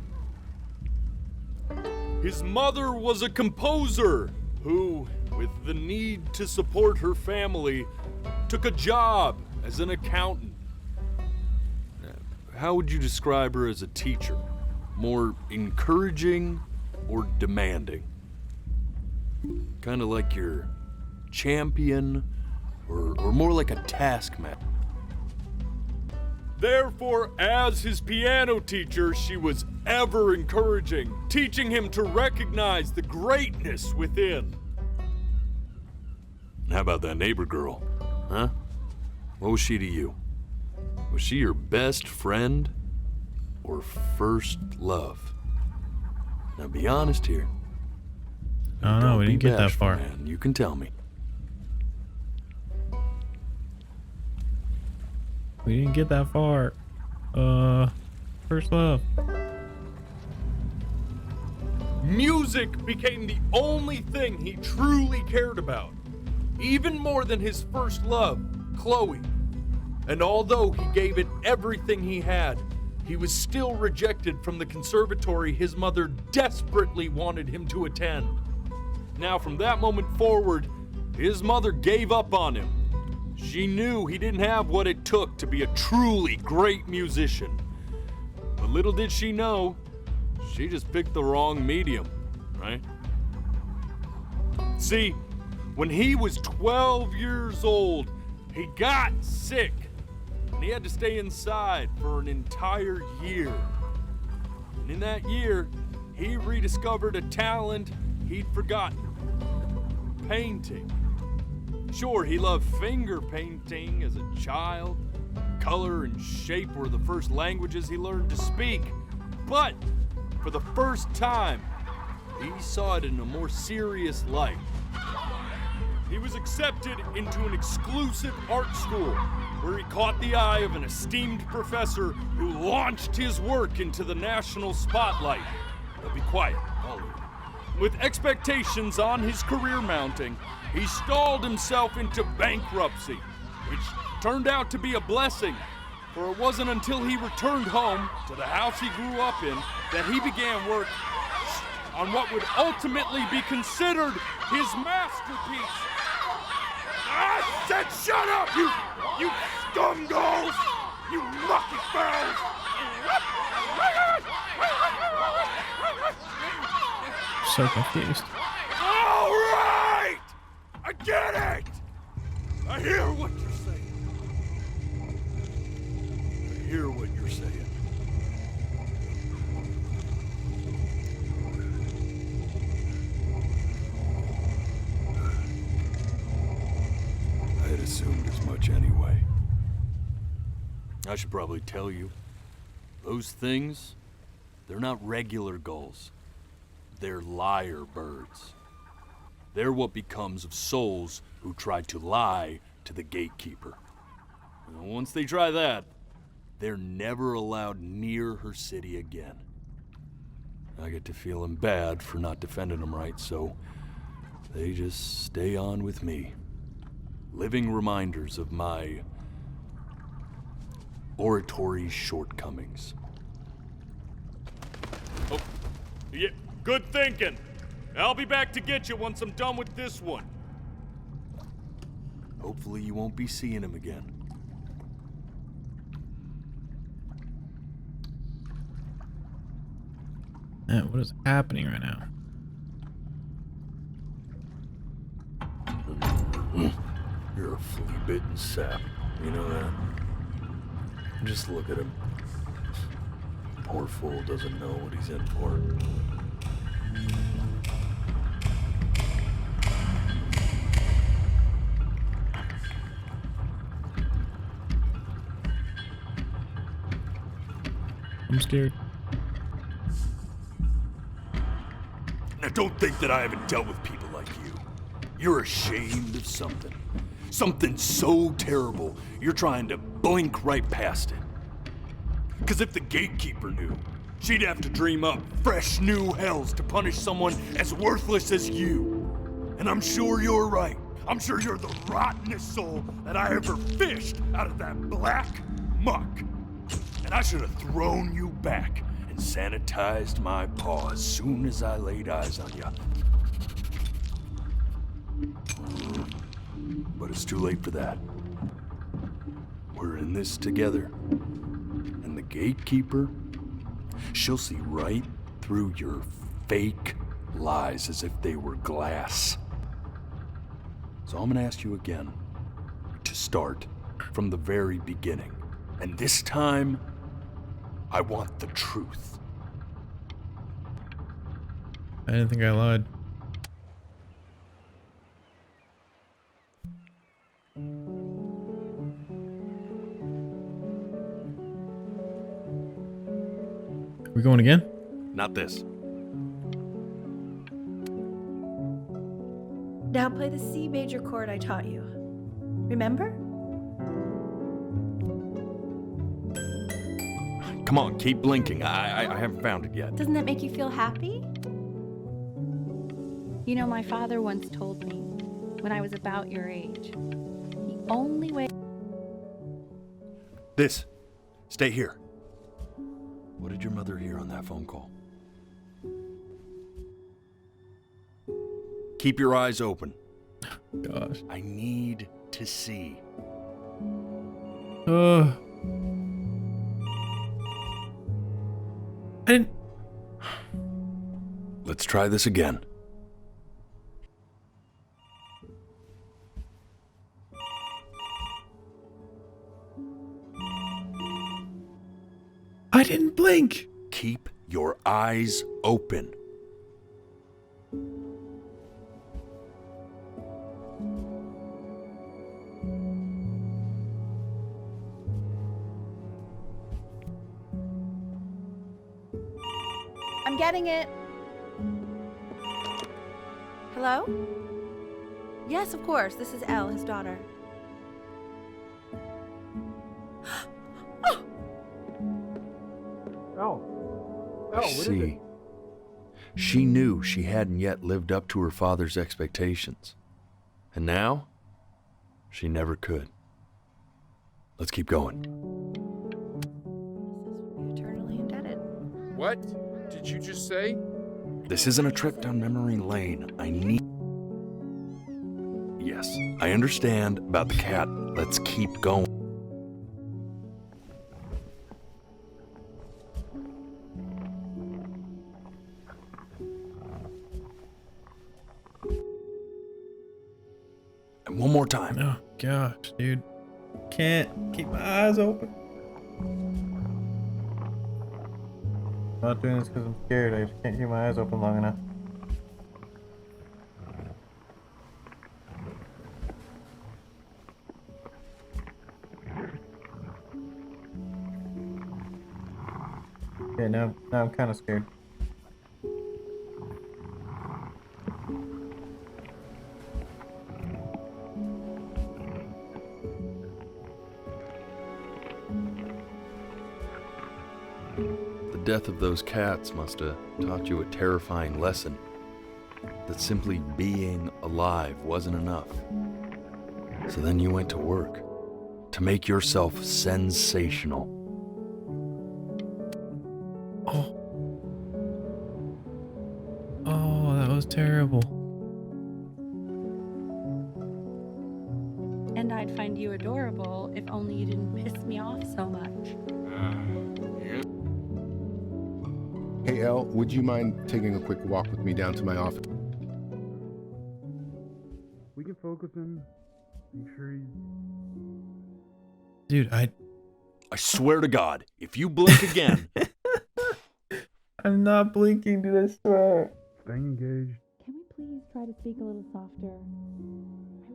His mother was a composer who, with the need to support her family, took a job as an accountant. How would you describe her as a teacher? More encouraging or demanding? Kind of like your champion or more like a taskmaster? Therefore, as his piano teacher, she was ever encouraging, teaching him to recognize the greatness within. How about that neighbor girl, huh? What was she to you? Was she your best friend or first love? Now be honest here. Oh no, we didn't get that far. Man. You can tell me. We didn't get that far. First love. Music became the only thing he truly cared about, even more than his first love, Chloe. And although he gave it everything he had, he was still rejected from the conservatory his mother desperately wanted him to attend. Now, from that moment forward, his mother gave up on him. She knew he didn't have what it took to be a truly great musician. But little did she know, she just picked the wrong medium, right? See, when he was 12 years old, he got sick, and he had to stay inside for an entire year. And in that year, he rediscovered a talent he'd forgotten: painting. Sure, he loved finger painting as a child. Color and shape were the first languages he learned to speak. But for the first time, he saw it in a more serious light. he was accepted into an exclusive art school where he caught the eye of an esteemed professor who launched his work into the national spotlight. Now be quiet, all of you. With expectations on his career mounting, he stalled himself into bankruptcy, which turned out to be a blessing, for it wasn't until he returned home to the house he grew up in that he began work on what would ultimately be considered his masterpiece. I said shut up, you scumballs! You lucky fowls! So confused. All right! I get it! I hear what you're saying. I hear what you're saying. I had assumed as much anyway. I should probably tell you, those things, they're not regular gulls. They're liar birds. They're what becomes of souls who try to lie to the gatekeeper. And once they try that, they're never allowed near her city again. I get to feeling bad for not defending them right, so they just stay on with me. Living reminders of my oratory shortcomings. Oh, yeah, good thinking. I'll be back to get you once I'm done with this one. Hopefully you won't be seeing him again. Man, what is happening right now? You're a flea-bitten sap. You know that? Just look at him. Poor fool doesn't know what he's in for. I'm scared. Now don't think that I haven't dealt with people like you. You're ashamed of something. Something so terrible, you're trying to blink right past it. Because if the gatekeeper knew, she'd have to dream up fresh new hells to punish someone as worthless as you. And I'm sure you're right. I'm sure you're the rottenest soul that I ever fished out of that black muck. And I should have thrown you back and sanitized my paw as soon as I laid eyes on you. But it's too late for that. We're in this together. And the gatekeeper, she'll see right through your fake lies as if they were glass. So I'm gonna ask you again to start from the very beginning. And this time, I want the truth. I didn't think I lied. We going again? Not this. Now play the C major chord I taught you. Remember? Come on, keep blinking. I haven't found it yet. Doesn't that make you feel happy? You know, my father once told me, when I was about your age, the only way... This. Stay here. What did your mother hear on that phone call? Keep your eyes open. Gosh. I need to see. I didn't... Let's try this again. I didn't blink. Keep your eyes open. I'm getting it. Hello? Yes, of course. This is Elle, his daughter. See, she knew she hadn't yet lived up to her father's expectations. And now, she never could. Let's keep going. Eternally indebted. What did you just say? This isn't a trip down memory lane. I need... Yes, I understand about the cat. Let's keep going. And one more time. Oh, gosh, dude. Can't keep my eyes open. I'm not doing this because I'm scared. I just can't keep my eyes open long enough. Yeah, now I'm kind of scared. The death of those cats must have taught you a terrifying lesson. That simply being alive wasn't enough. So then you went to work to make yourself sensational. Oh, that was terrible. And I'd find you adorable if only you didn't piss me off so much. Hey, Elle, would you mind taking a quick walk with me down to my office? We can focus him. Make sure he's... Dude, I swear to God, if you blink again... I'm not blinking, dude, I swear. Stay engaged. Can we please try to speak a little softer? I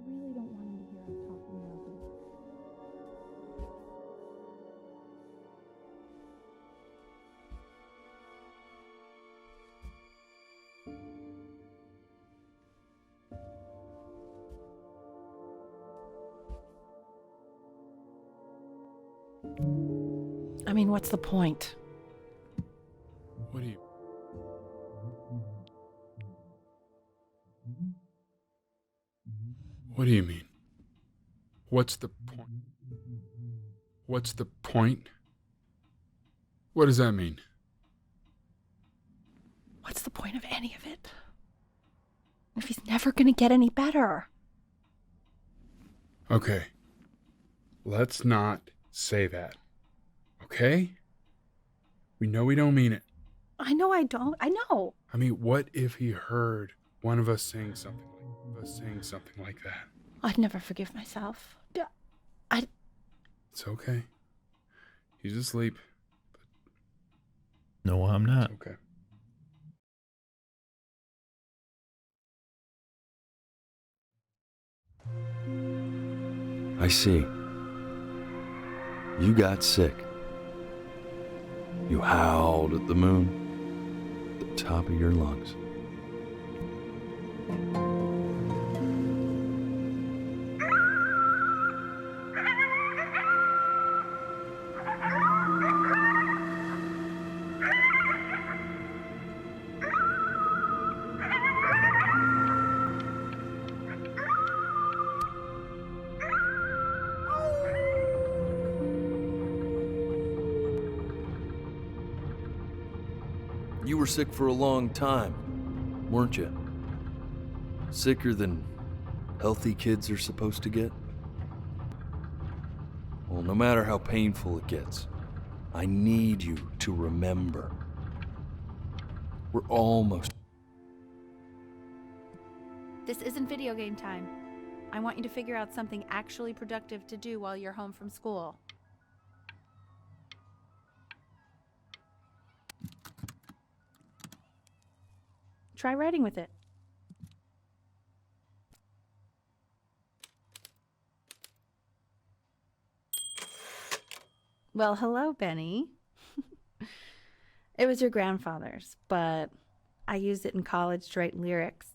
really don't want him to hear us talking loudly. I mean, what's the point? What do you... What do you mean? What's the point? What's the point? What does that mean? What's the point of any of it? If he's never gonna get any better. Okay. Let's not say that. Okay? We know we don't mean it. I know I don't. I know. I mean, what if he heard one of us saying something like that? I'd never forgive myself. It's okay. He's asleep. No, I'm not. Okay. I see. You got sick. You howled at the moon, at the top of your lungs. You were sick for a long time, weren't you? Sicker than healthy kids are supposed to get? Well, no matter how painful it gets, I need you to remember. We're almost... This isn't video game time. I want you to figure out something actually productive to do while you're home from school. Try writing with it. Well, hello, Benny. It was your grandfather's, but I used it in college to write lyrics.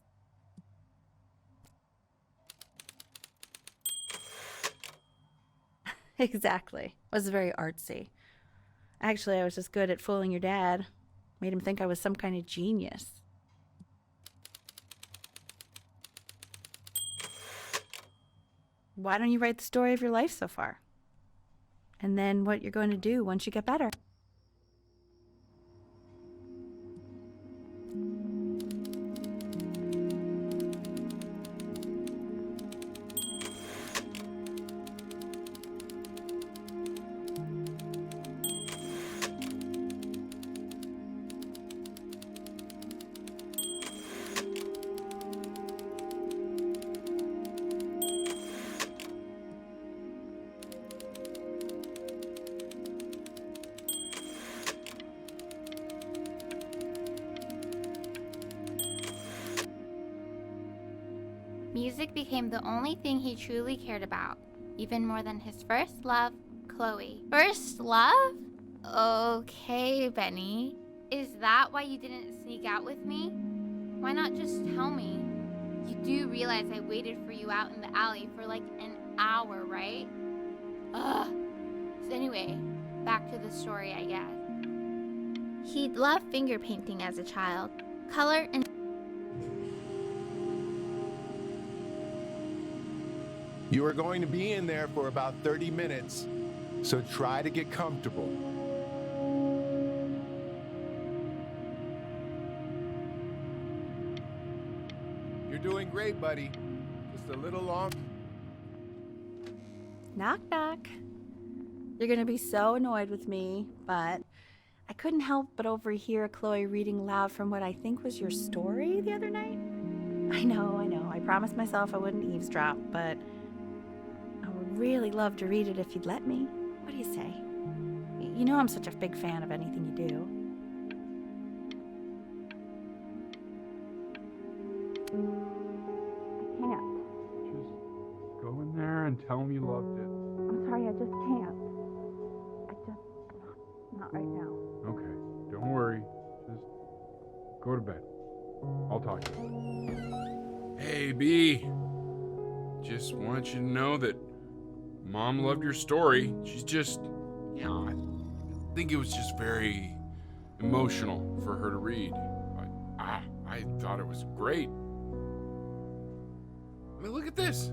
Exactly. I was very artsy. Actually, I was just good at fooling your dad. Made him think I was some kind of genius. Why don't you write the story of your life so far? And then what you're going to do once you get better. Music became the only thing he truly cared about, even more than his first love, Chloe. First love? Okay, Benny. Is that why you didn't sneak out with me? Why not just tell me? You do realize I waited for you out in the alley for like an hour, right? Ugh. So anyway, back to the story, I guess. He'd loved finger painting as a child. Color and You are going to be in there for about 30 minutes, so try to get comfortable. You're doing great, buddy. Just a little long. Knock, knock. You're going to be so annoyed with me, but I couldn't help but overhear Chloe reading loud from what I think was your story the other night. I know. I promised myself I wouldn't eavesdrop, but I would really love to read it if you'd let me. What do you say? You know I'm such a big fan of anything you do. I can't. Just go in there and tell him you loved it. I'm sorry, I just can't. Not right now. Okay, don't worry. Just go to bed. I'll talk to you. Hey, B. Just wanted you to know that Mom loved your story. She's just, I think it was just very emotional for her to read. But I thought it was great. I mean, look at this.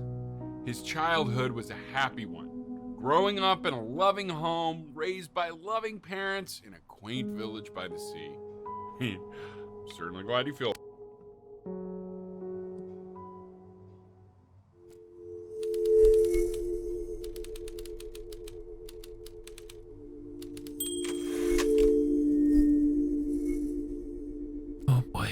His childhood was a happy one. Growing up in a loving home, raised by loving parents in a quaint village by the sea. I'm certainly glad you feel. Oh boy.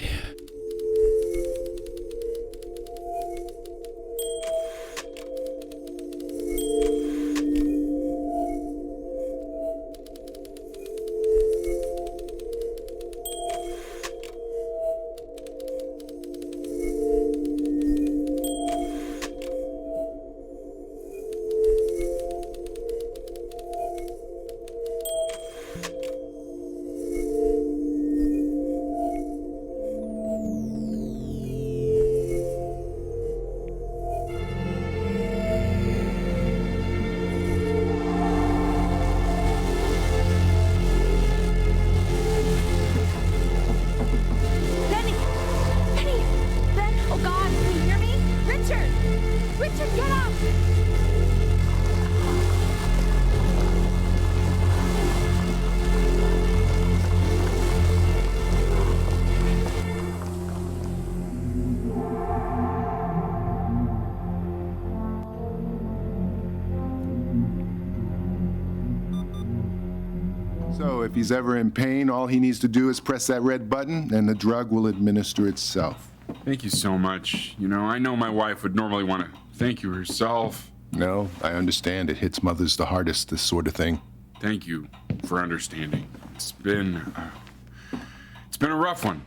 Richard, get up! So if he's ever in pain, all he needs to do is press that red button and the drug will administer itself. Thank you so much. You know, I know my wife would normally want to thank you herself. No, I understand. It hits mothers the hardest, this sort of thing. Thank you for understanding. It's been a rough one.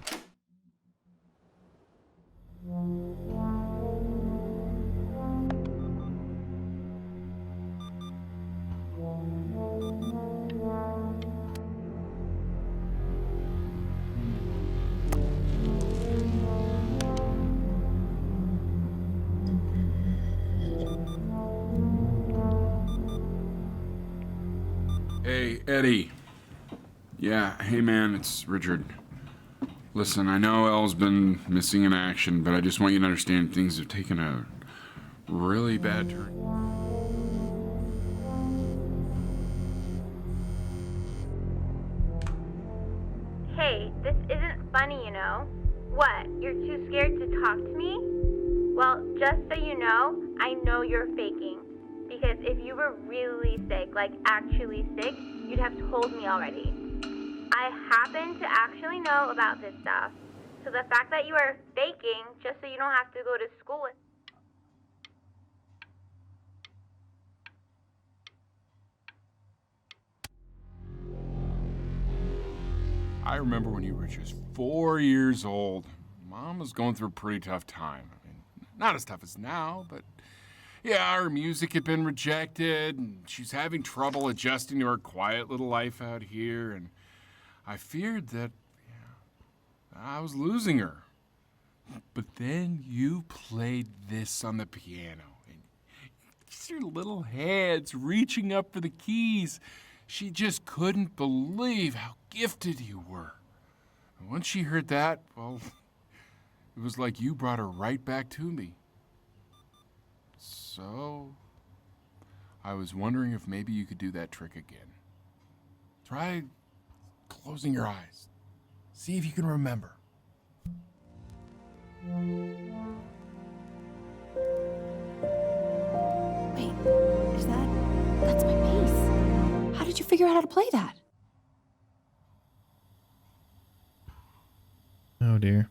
Hey, Eddie. Yeah, hey man, it's Richard. Listen, I know Elle's been missing in action, but I just want you to understand things have taken a really bad turn. Hey, this isn't funny, you know? What, you're too scared to talk to me? Well, just so you know, I know you're faking. Because if you were really sick, like actually sick, you'd have told me already. I happen to actually know about this stuff. So the fact that you are faking just so you don't have to go to school with... I remember when you were just 4 years old. Mom was going through a pretty tough time. I mean, not as tough as now, but yeah, her music had been rejected, and she's having trouble adjusting to her quiet little life out here, and I feared that I was losing her. But then you played this on the piano, and just your little hands reaching up for the keys. She just couldn't believe how gifted you were. And once she heard that, well, it was like you brought her right back to me. So, I was wondering if maybe you could do that trick again. Try closing your eyes. See if you can remember. Wait, is that... That's my bass. How did you figure out how to play that? Oh dear.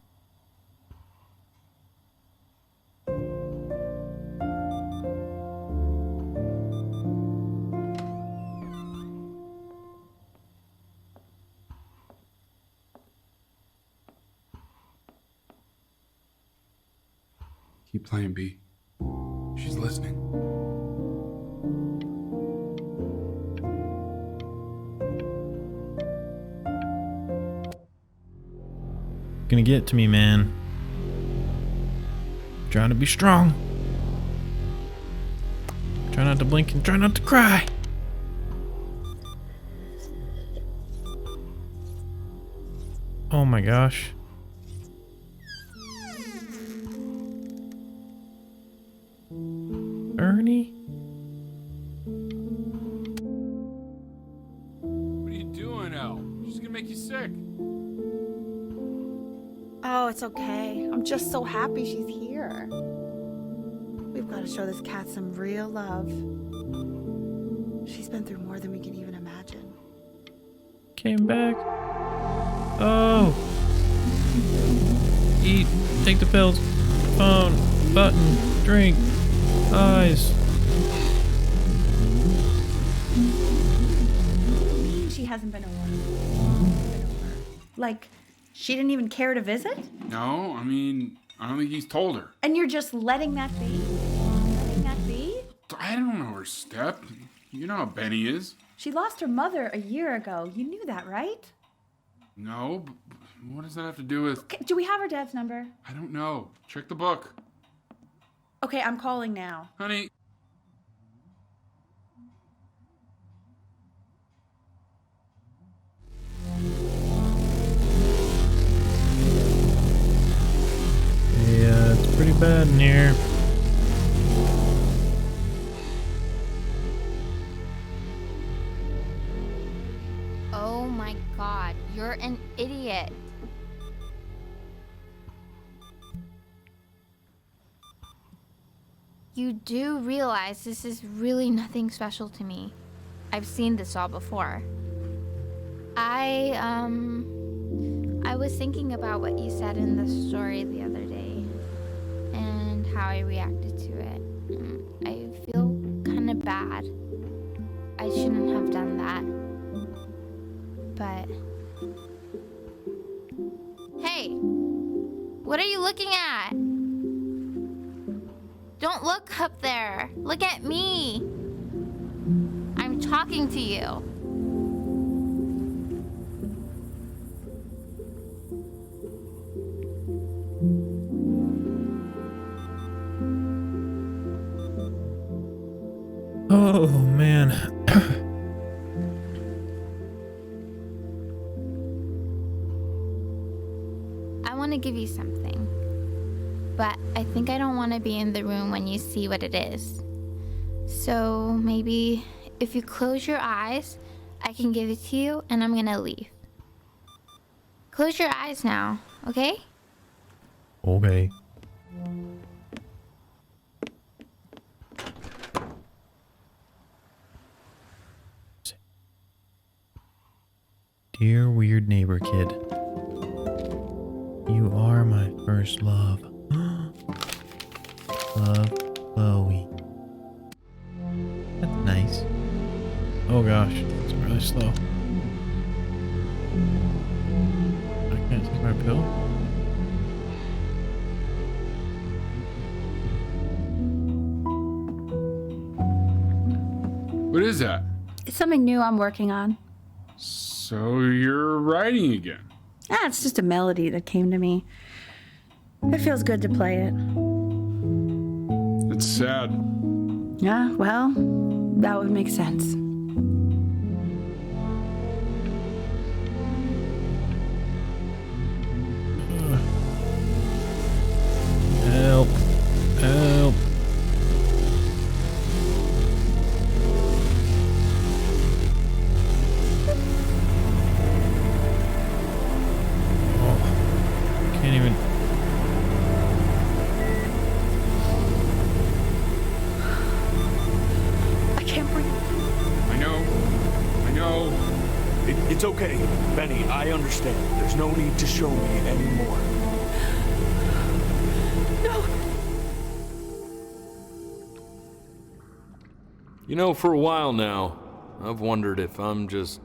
Keep playing, B. She's listening. Gonna get to me, man. Trying to be strong. Try not to blink and try not to cry. Oh my gosh. Ernie? What are you doing, Elle? She's gonna make you sick. Oh, it's okay. I'm just so happy she's here. We've got to show this cat some real love. She's been through more than we can even imagine. Came back. Oh. Eat. Take the pills. Phone. Button. Drink. Eyes. What do you mean she hasn't been over? Like, she didn't even care to visit? No, I mean, I don't think he's told her. And you're just letting that be? Letting that be? I don't know her step. You know how Benny is. She lost her mother a year ago. You knew that, right? No, but what does that have to do with... Okay, do we have her dad's number? I don't know. Check the book. Okay, I'm calling now. Honey. Yeah, it's pretty bad in here. Oh my god, you're an idiot. You do realize this is really nothing special to me. I've seen this all before. I was thinking about what you said in the story the other day and how I reacted to it. I feel kind of bad. I shouldn't have done that. But... Hey! What are you looking at? Don't look up there. Look at me. I'm talking to you. Oh man. give you something. But I think I don't want to be in the room when you see what it is. So maybe if you close your eyes, I can give it to you and I'm gonna leave. Close your eyes now, okay? Okay. Dear weird neighbor kid, you are my first love. Love, Chloe. That's nice. Oh gosh, it's really slow. I can't take my pill. What is that? It's something new I'm working on. So you're writing again? Ah, it's just a melody that came to me. It feels good to play it. It's sad. Yeah, well, that would make sense. Help. Help. Can't even. I can't breathe. I know. It's okay, Benny. I understand. There's no need to show me anymore. No. You know, for a while now, I've wondered if I'm just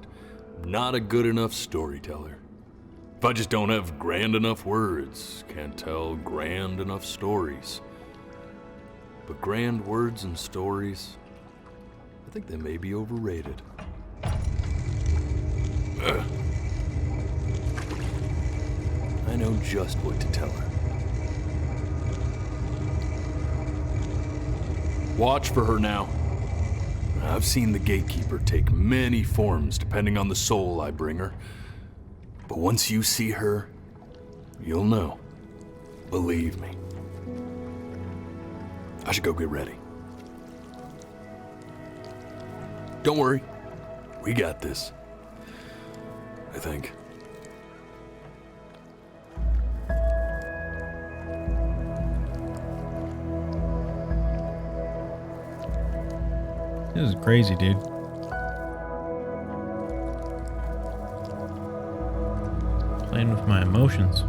not a good enough storyteller. If I just don't have grand enough words, can't tell grand enough stories. But grand words and stories, I think they may be overrated. I know just what to tell her. Watch for her now. I've seen the gatekeeper take many forms depending on the soul I bring her. But once you see her, you'll know. Believe me. I should go get ready. Don't worry. We got this. I think. This is crazy, dude. Playing with my emotions.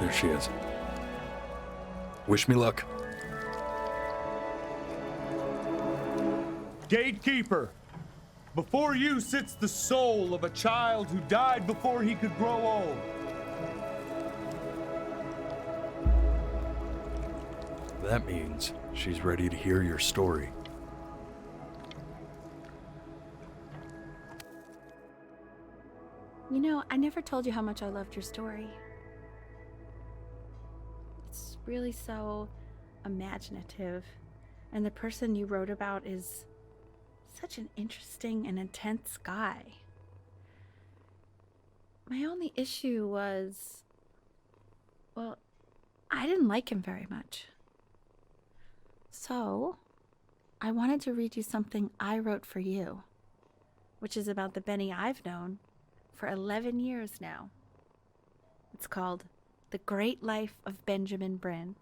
There she is. Wish me luck. Gatekeeper, before you sits the soul of a child who died before he could grow old. That means she's ready to hear your story. You know, I never told you how much I loved your story. It's really so imaginative, and the person you wrote about is such an interesting and intense guy. My only issue was, well, I didn't like him very much. So, I wanted to read you something I wrote for you, which is about the Benny I've known for 11 years now. It's called The Great Life of Benjamin Bryn.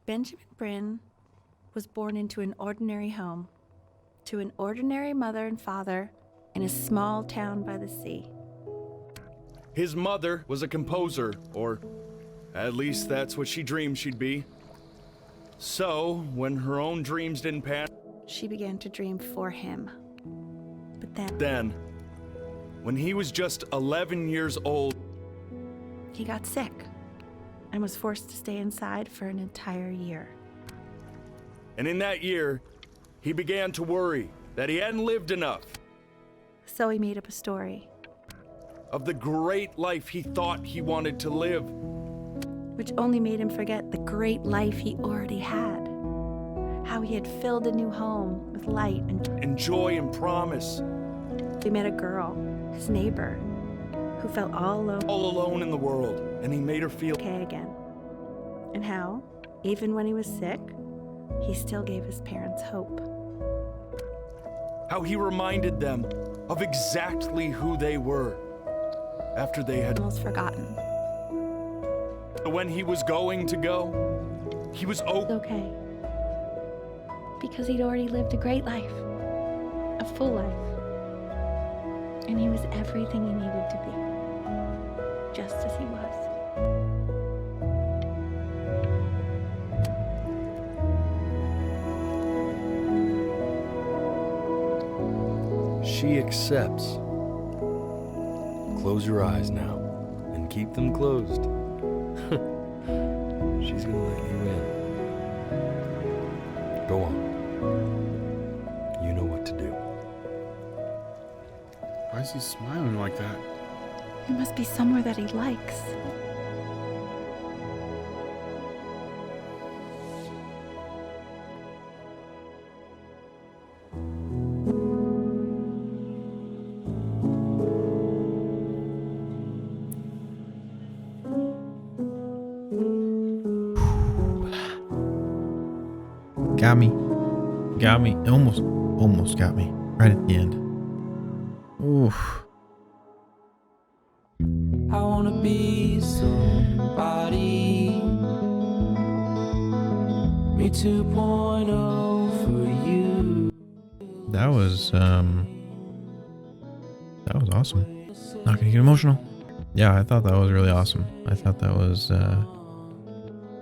Benjamin Bryn was born into an ordinary home, to an ordinary mother and father in a small town by the sea. His mother was a composer, or at least that's what she dreamed she'd be. So, when her own dreams didn't pan, she began to dream for him. But then, when he was just 11 years old, he got sick. and was forced to stay inside for an entire year. And in that year, he began to worry that he hadn't lived enough. So he made up a story Of the great life he thought he wanted to live. which only made him forget the great life he already had. How he had filled a new home with light and joy and promise. He met a girl, his neighbor, who felt all alone in the world, and he made her feel okay again. And how, even when he was sick, he still gave his parents hope. How he reminded them of exactly who they were after they had almost forgotten. When he was going to go, he was okay. Because he'd already lived a great life, a full life. And he was everything he needed to be, just as he was. She accepts. Close your eyes now, and keep them closed. She's gonna let you in. Go on. You know what to do. Why is he smiling like that? It must be somewhere that he likes. Got me. Got me. Almost got me. Right at the end. Oof. I wanna be somebody. Me 2.0 for you. That was awesome. Not gonna get emotional. Yeah, I thought that was really awesome. I thought that was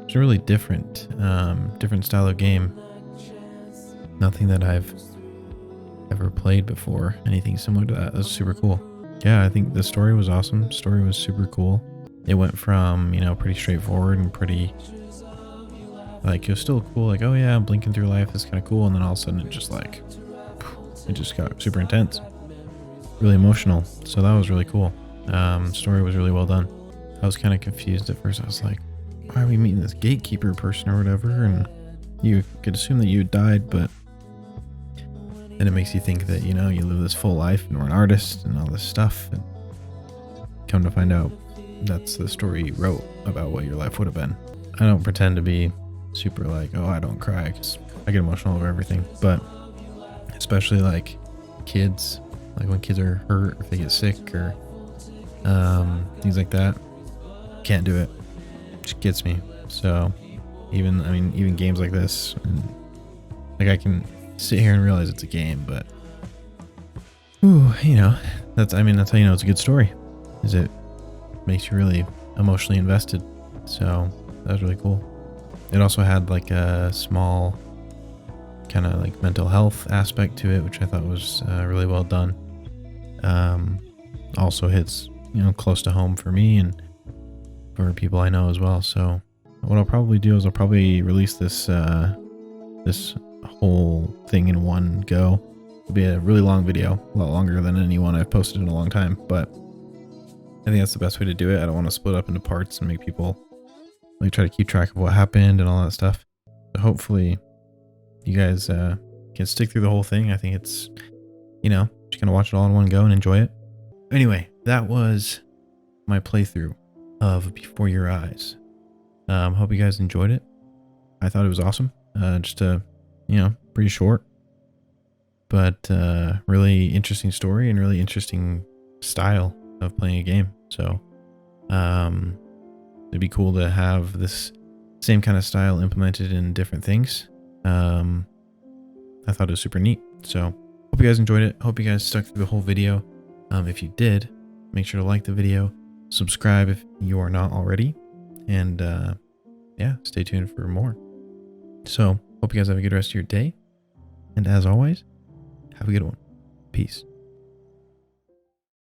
it's a really different style of game. Nothing that I've ever played before. Anything similar to that. That's super cool. Yeah, I think the story was awesome. The story was super cool. It went from, pretty straightforward and pretty, like, it was still cool. Like, oh yeah, I'm blinking through life. That's kind of cool. And then all of a sudden it just got super intense. Really emotional. So that was really cool. Story was really well done. I was kind of confused at first. I was like, why are we meeting this gatekeeper person or whatever? And you could assume that you died, but then it makes you think that, you live this full life and we're an artist and all this stuff. And come to find out, that's the story you wrote about what your life would have been. I don't pretend to be super like, oh, I don't cry, because I get emotional over everything. But especially like kids, like when kids are hurt, or if they get sick or things like that, can't do it. It just gets me. So even games like this, and like I can sit here and realize it's a game, but that's how you know it's a good story, is it makes you really emotionally invested. So that was really cool. It also had like a small kind of like mental health aspect to it, which I thought was really well done. Also hits close to home for me and for people I know as well. So what I'll probably do is I'll probably release this this whole thing in one go. It'll be a really long video, a lot longer than any one I've posted in a long time, but I think that's the best way to do it. I don't want to split up into parts and make people like try to keep track of what happened and all that stuff. So hopefully you guys can stick through the whole thing. I think it's, just gonna watch it all in one go and enjoy it. Anyway, that was my playthrough of Before Your Eyes. Hope you guys enjoyed it. I thought it was awesome. Just pretty short, but really interesting story and really interesting style of playing a game. So it'd be cool to have this same kind of style implemented in different things. I thought it was super neat. So hope you guys enjoyed it. Hope you guys stuck through the whole video. If you did, make sure to like the video, subscribe if you are not already, and yeah, stay tuned for more. So hope you guys have a good rest of your day, and as always, have a good one. Peace.